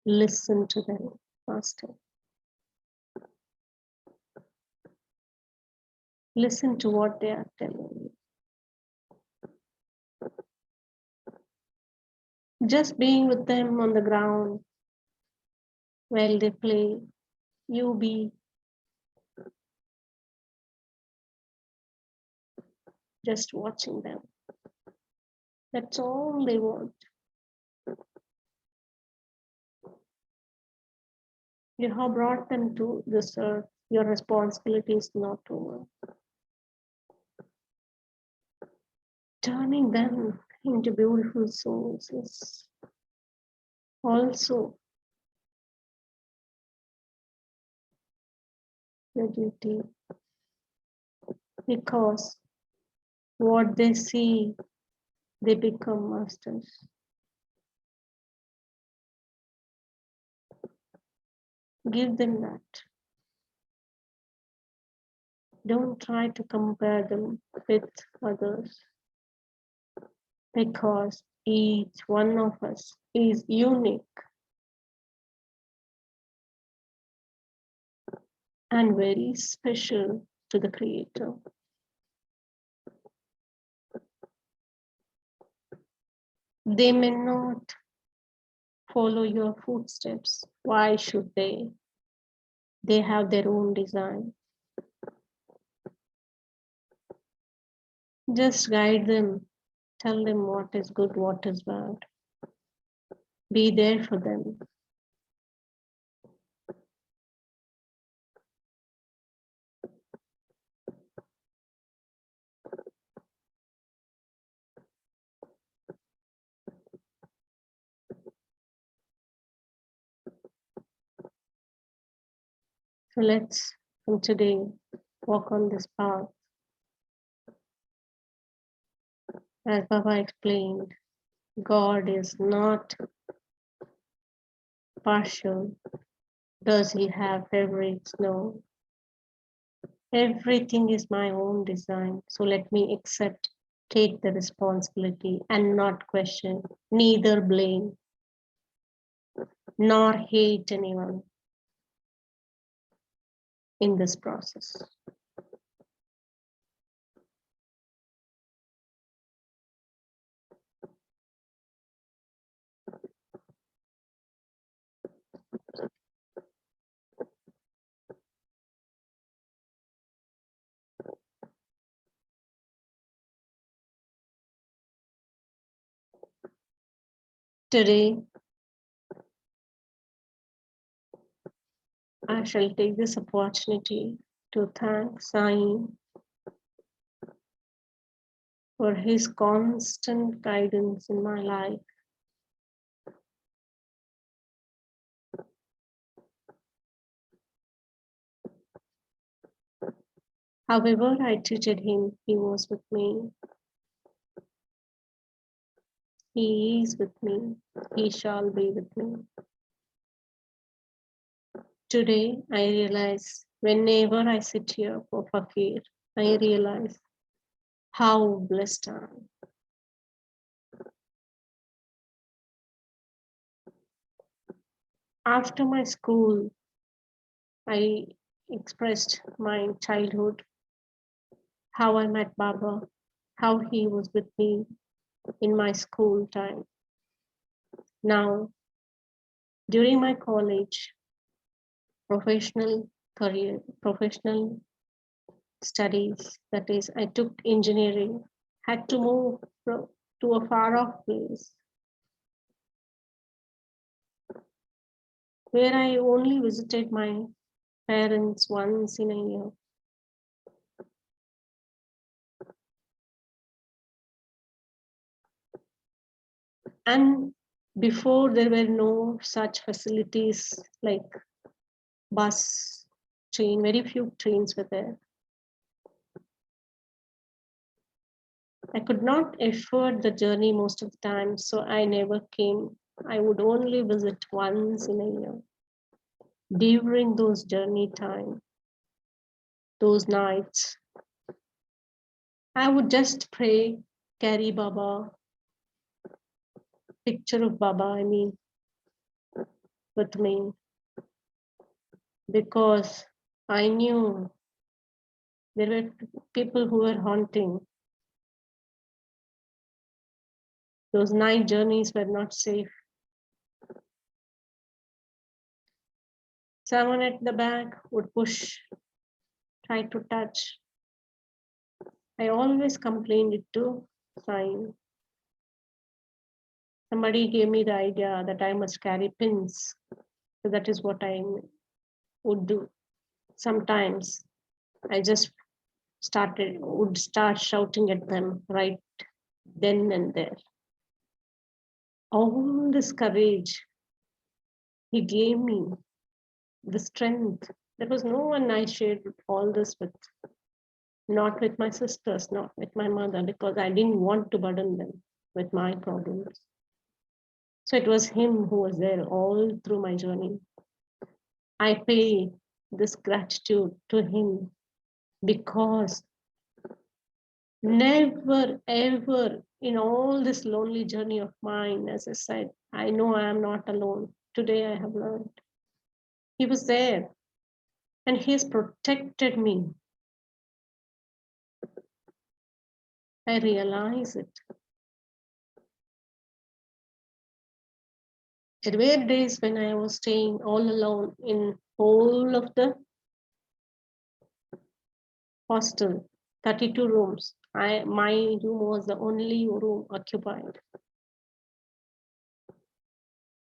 Listen to them, Master. Listen to what they are telling you. Just being with them on the ground while they play, you be just watching them. That's all they want. You have brought them to this earth. Your responsibility is not over. Turning them into beautiful souls is also your duty, because what they see, they become masters. Give them that. Don't try to compare them with others, because each one of us is unique and very special to the Creator. They may not follow your footsteps. Why should they? They have their own design. Just guide them. Tell them what is good, what is bad. Be there for them. So let's, from today, walk on this path. As Baba explained, God is not partial. Does he have favorites? No. Everything is my own design. So let me accept, take the responsibility and not question, neither blame, nor hate anyone in this process. Today, I shall take this opportunity to thank Sai for his constant guidance in my life. However I treated him, he was with me. He is with me. He shall be with me. Today, I realize whenever I sit here for Fakir, I realize how blessed I am. After my school, I expressed my childhood, how I met Baba, how he was with me in my school time. Now, during my college, professional career, professional studies, that is, I took engineering, had to move to a far off place where I only visited my parents once in a year. And before, there were no such facilities like bus, train, very few trains were there. I could not afford the journey most of the time, so I never came. I would only visit once in a year. During those journey time, those nights, I would just pray, carry Baba, picture of Baba, I mean, with me, because I knew there were people who were haunting. Those night journeys were not safe. Someone at the back would push, try to touch. I always complained it to sign. Somebody gave me the idea that I must carry pins. So that is what I would do. Sometimes I just would start shouting at them right then and there. All this courage he gave me, the strength There was no one I shared all this with, not with my sisters, not with my mother, because I didn't want to burden them with my problems. So it was him who was there all through my journey. I pay this gratitude to him because never ever in all this lonely journey of mine, as I said, I know I am not alone. Today I have learned. He was there and he has protected me. I realize it. There were days when I was staying all alone in whole of the hostel, 32 rooms. My room was the only room occupied.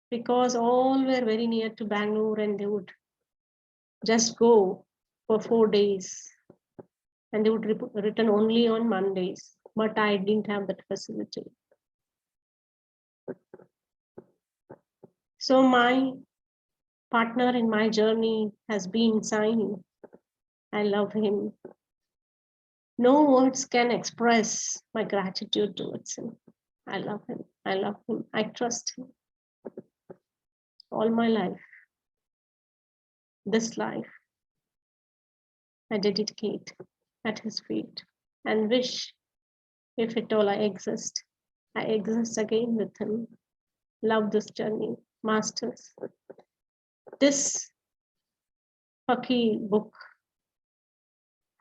Because all were very near to Bangalore and they would just go for 4 days and they would return only on Mondays. But I didn't have that facility. So my partner in my journey has been Sai. I love him. No words can express my gratitude towards him. I love him. I love him. I trust him. All my life, this life, I dedicate at his feet and wish, if at all I exist again with him. Love this journey, masters. This Fakir book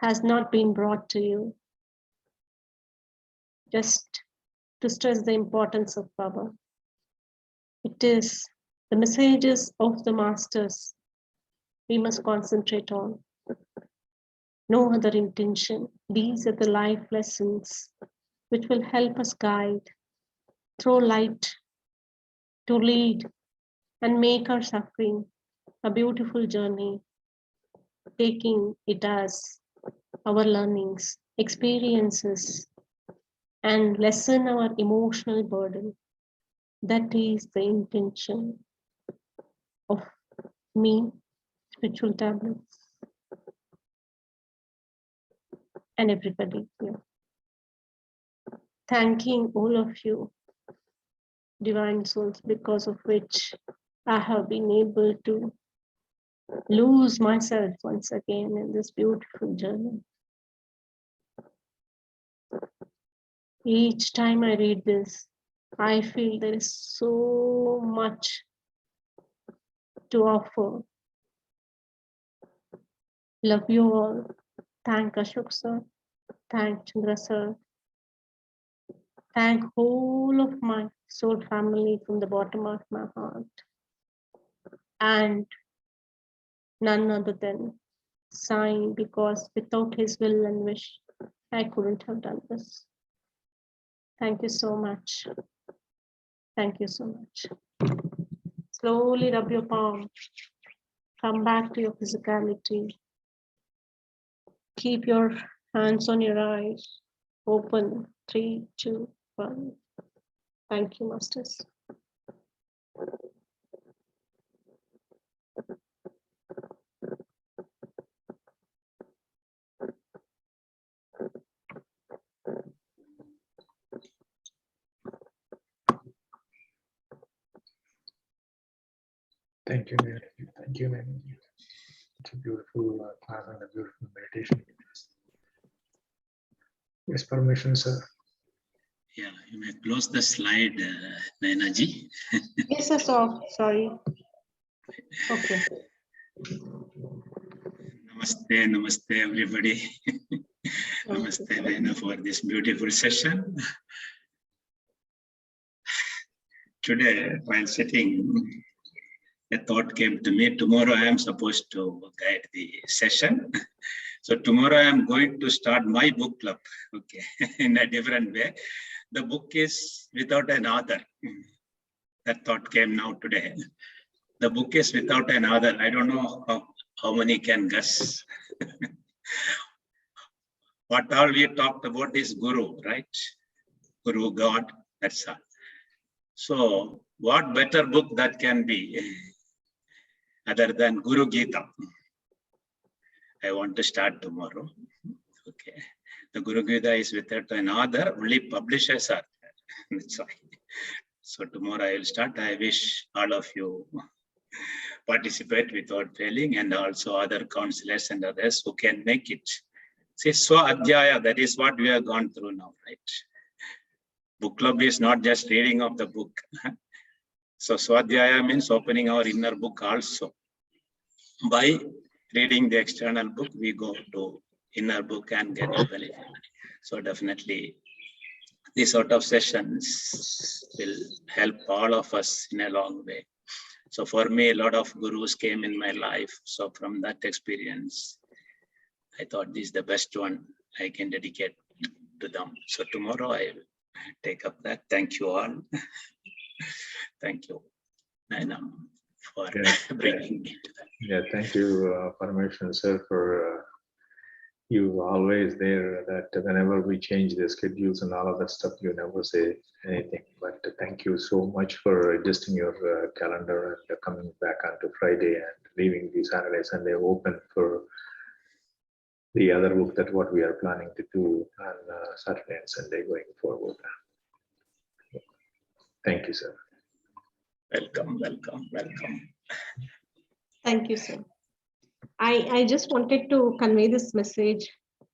has not been brought to you just to stress the importance of Baba. It is the messages of the masters we must concentrate on. No other intention. These are the life lessons which will help us guide, throw light to lead and make our suffering a beautiful journey, taking it as our learnings, experiences, and lessen our emotional burden. That is the intention of me, Spiritual Tablets, and everybody here. Thanking all of you, divine souls, because of which I have been able to lose myself once again in this beautiful journey. Each time I read this, I feel there is so much to offer. Love you all. Thank Ashok sir. Thank Chandra sir. Thank whole of my soul family from the bottom of my heart. And none other than Sai, because without his will and wish, I couldn't have done this. Thank you so much. Thank you so much. Slowly rub your palm. Come back to your physicality. Keep your hands on your eyes. Open. 3, 2, 1. Thank you, masters. Thank you, Nani. Thank you, Nani. It's a beautiful class and a beautiful meditation. Yes, permission, sir. Yeah, you may close the slide, Nainaji. Yes, sir, sorry. Okay. Namaste, namaste, everybody. Namaste, Naina, for this beautiful session. Today, while sitting, a thought came to me. Tomorrow, I am supposed to guide the session. So tomorrow, I am going to start my book club, okay, in a different way. The book is without an author. That thought came now today. The book is without an author. I don't know how many can guess. What all we talked about is Guru, right? Guru, God, that's all. So what better book that can be other than Guru Gita? I want to start tomorrow. Okay. The Guru Gita is without an author, only publishers are there. That's why. So tomorrow I will start. I wish all of you participate without failing, and also other counselors and others who can make it. See, Swa-Adhyaya, that is what we have gone through now, right? Book club is not just reading of the book. So Swadhyaya means opening our inner book also. By reading the external book, we go to inner book and get the benefit. So definitely these sort of sessions will help all of us in a long way. So for me, a lot of gurus came in my life. So from that experience, I thought this is the best one I can dedicate to them. So tomorrow I will take up that. Thank you all. Thank you, Naina, for bringing me to that. Yeah, thank you, Parameshwaran sir, for you always there, that whenever we change the schedules and all of that stuff, you never say anything. But thank you so much for adjusting your calendar and coming back onto Friday and leaving the Saturday, Sunday open for the other book that what we are planning to do on Saturday and Sunday going forward. Thank you, sir. Welcome, welcome, welcome. Thank you, sir. I just wanted to convey this message,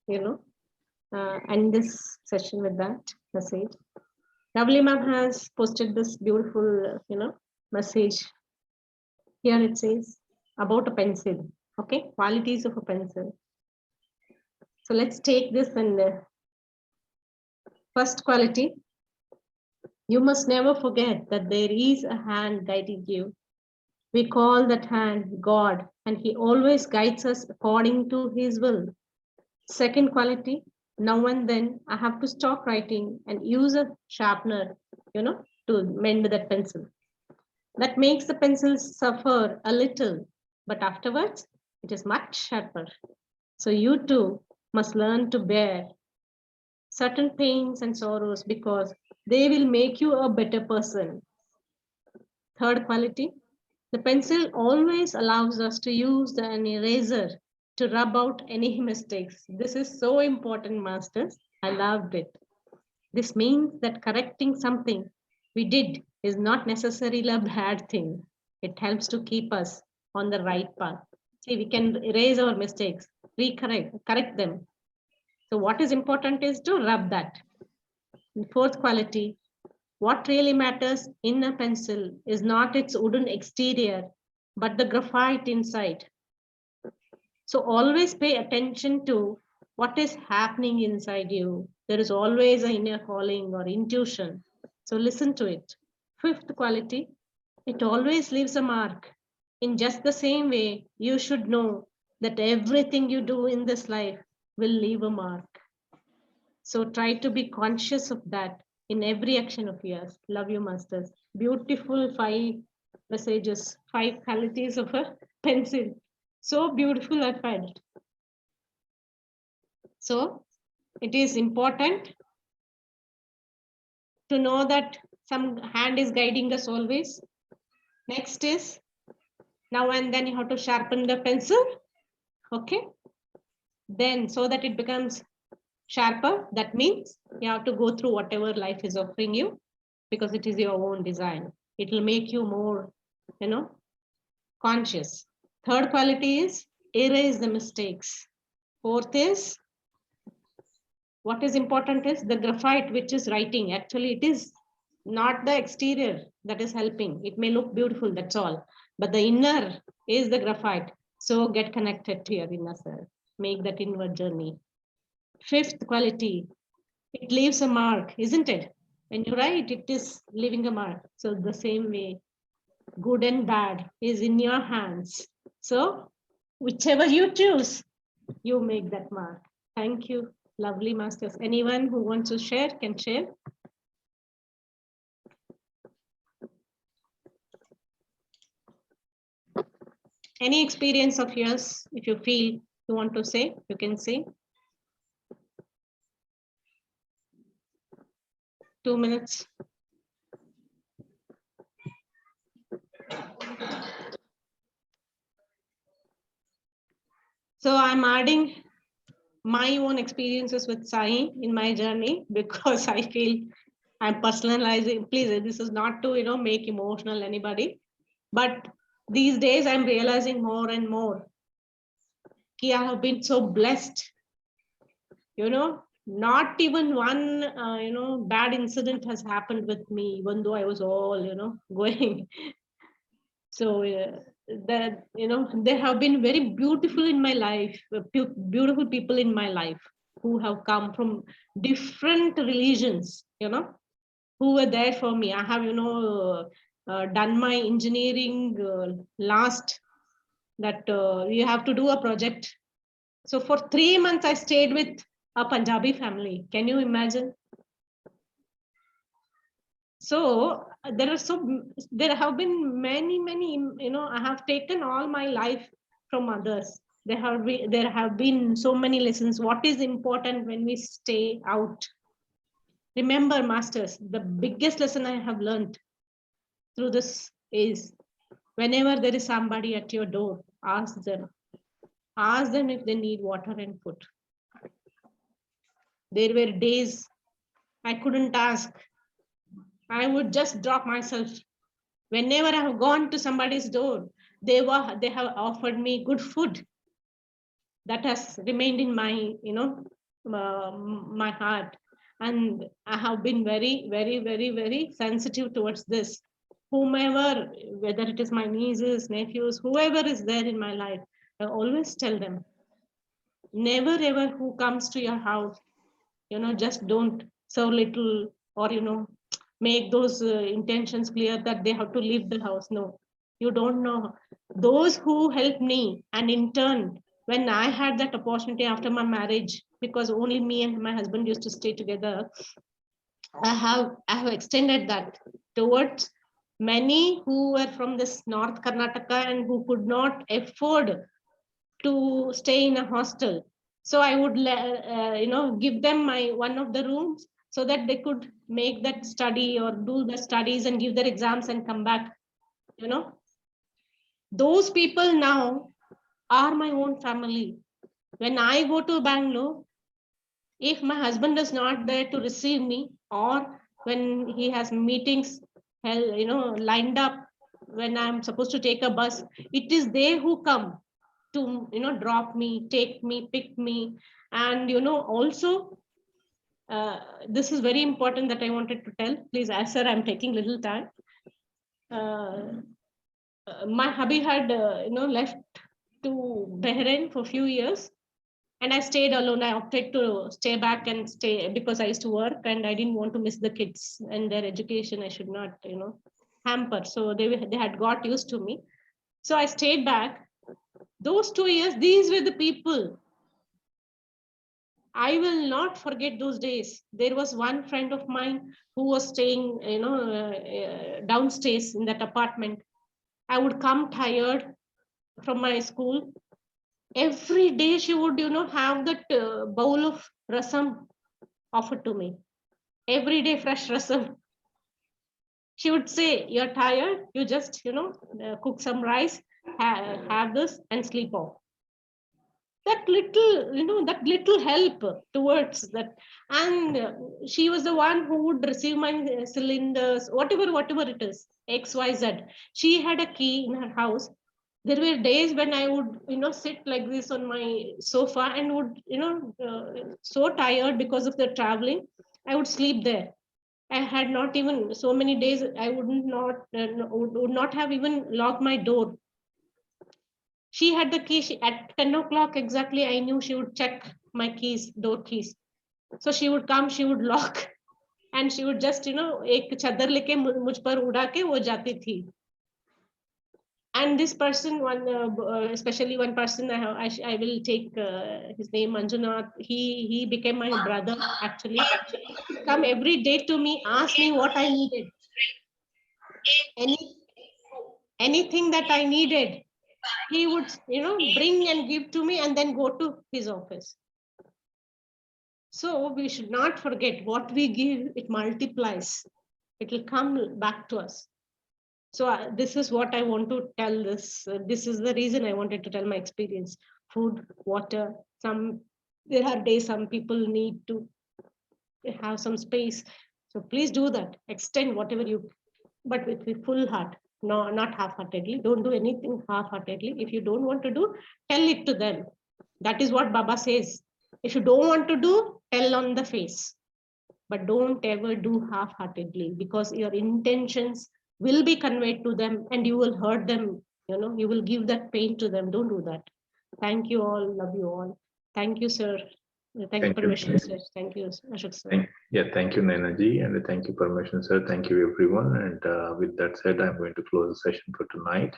and this session with that message. Lovely ma'am has posted this beautiful, message. Here it says about a pencil. Okay, qualities of a pencil. So let's take this and first quality. You must never forget that there is a hand guiding you. We call that hand God, and He always guides us according to His will. Second quality, now and then I have to stop writing and use a sharpener, to mend that pencil. That makes the pencil suffer a little, but afterwards it is much sharper. So you too must learn to bear certain pains and sorrows because they will make you a better person. Third quality, the pencil always allows us to use an eraser to rub out any mistakes. This is so important, masters. I loved it. This means that correcting something we did is not necessarily a bad thing. It helps to keep us on the right path. See, we can erase our mistakes, correct them. So what is important is to rub that. And fourth quality, what really matters in a pencil is not its wooden exterior, but the graphite inside. So always pay attention to what is happening inside you. There is always an inner calling or intuition. So listen to it. Fifth quality, it always leaves a mark. In just the same way, you should know that everything you do in this life will leave a mark. So try to be conscious of that in every action of yours. Love you, masters. Beautiful 5 messages, 5 qualities of a pencil. So beautiful, I find it. So it is important to know that some hand is guiding us always. Next is, now and then you have to sharpen the pencil. Okay. Then so that it becomes sharper, that means you have to go through whatever life is offering you because it is your own design. It will make you more, conscious. Third quality is erase the mistakes. Fourth is, what is important is the graphite, which is writing. Actually, it is not the exterior that is helping. It may look beautiful, that's all. But the inner is the graphite. So get connected to your inner self. Make that inward journey. Fifth quality, it leaves a mark, isn't it? When you write, it is leaving a mark. So the same way, good and bad is in your hands. So whichever you choose, you make that mark. Thank you, lovely masters. Anyone who wants to share can share. Any experience of yours, if you feel you want to say, you can say. 2 minutes. So I'm adding my own experiences with Sai in my journey because I feel I'm personalizing. Please, this is not to make emotional anybody, but these days I'm realizing more and more that I have been so blessed. Not even one bad incident has happened with me, even though I was all going. So that there have been very beautiful in my life, beautiful people in my life who have come from different religions, who were there for me. I have done my engineering last, that you have to do a project. So for 3 months I stayed with a Punjabi family. Can you imagine? So there have been many, I have taken all my life from others. There have been so many lessons. What is important when we stay out? Remember, masters, the biggest lesson I have learned through this is, whenever there is somebody at your door, ask them if they need water and food. There were days I couldn't ask. I would just drop myself. Whenever I have gone to somebody's door, they have offered me good food. That has remained in my my heart, and I have been very sensitive towards this. Whomever, whether it is my nieces, nephews, whoever is there in my life, I always tell them, never ever who comes to your house, just don't serve little, or make those intentions clear that they have to leave the house. No, you don't know those who helped me. And in turn, when I had that opportunity after my marriage, because only me and my husband used to stay together, I have extended that towards many who were from this North Karnataka and who could not afford to stay in a hostel. So I would give them my one of the rooms, so that they could make that study or do the studies and give their exams and come back. Those people now are my own family. When I go to Bangalore, if my husband is not there to receive me, or when he has meetings lined up, when I'm supposed to take a bus, it is they who come to drop me, take me, pick me. And also this is very important that I wanted to tell. Please, as sir, I'm taking little time. My hubby had left to Bahrain for a few years, and I stayed alone. I opted to stay back and stay because I used to work, and I didn't want to miss the kids and their education. I should not hamper. So they had got used to me. So I stayed back. Those 2 years, these were the people. I will not forget those days. There was one friend of mine who was staying, downstairs in that apartment. I would come tired from my school. Every day she would, have that bowl of rasam offered to me. Every day, fresh rasam. She would say, "You're tired. You just, cook some rice, have this, and sleep off." That little help towards that. And she was the one who would receive my cylinders, whatever it is, XYZ. She had a key in her house. There were days when I would sit like this on my sofa and would so tired because of the traveling, I would sleep there. I had not even, so many days I would not have even locked my door. She had the key. At 10 o'clock exactly, I knew she would check my keys, door keys. So she would come, she would lock, and she would just, एक चादर लेके मुझ पर उड़ा के वो जाती थी. And this person, especially one person, I will take his name, Manjunath. He became my brother actually. Come every day to me, ask me what I needed. Anything that I needed, he would bring and give to me, and then go to his office. So we should not forget, what we give, it multiplies. It will come back to us. So this is what I want to tell this. This is the reason I wanted to tell my experience. food, water. There are days some people need to have some space. So please do that. Extend whatever you, but with full heart, no, not half-heartedly. Don't do anything half-heartedly. If you don't want to do, tell it to them. That is what Baba says. If you don't want to do, tell on the face. But don't ever do half-heartedly, because your intentions will be conveyed to them and you will hurt them. You will give that pain to them. Don't do that. Thank you all. Love you all. Thank you, sir. Thank you, Parmeshwar sir. Thank you, Ashok sir. Thank you, Nainaji, and thank you, Parmeshwar sir. Thank you, everyone. And with that said, I'm going to close the session for tonight.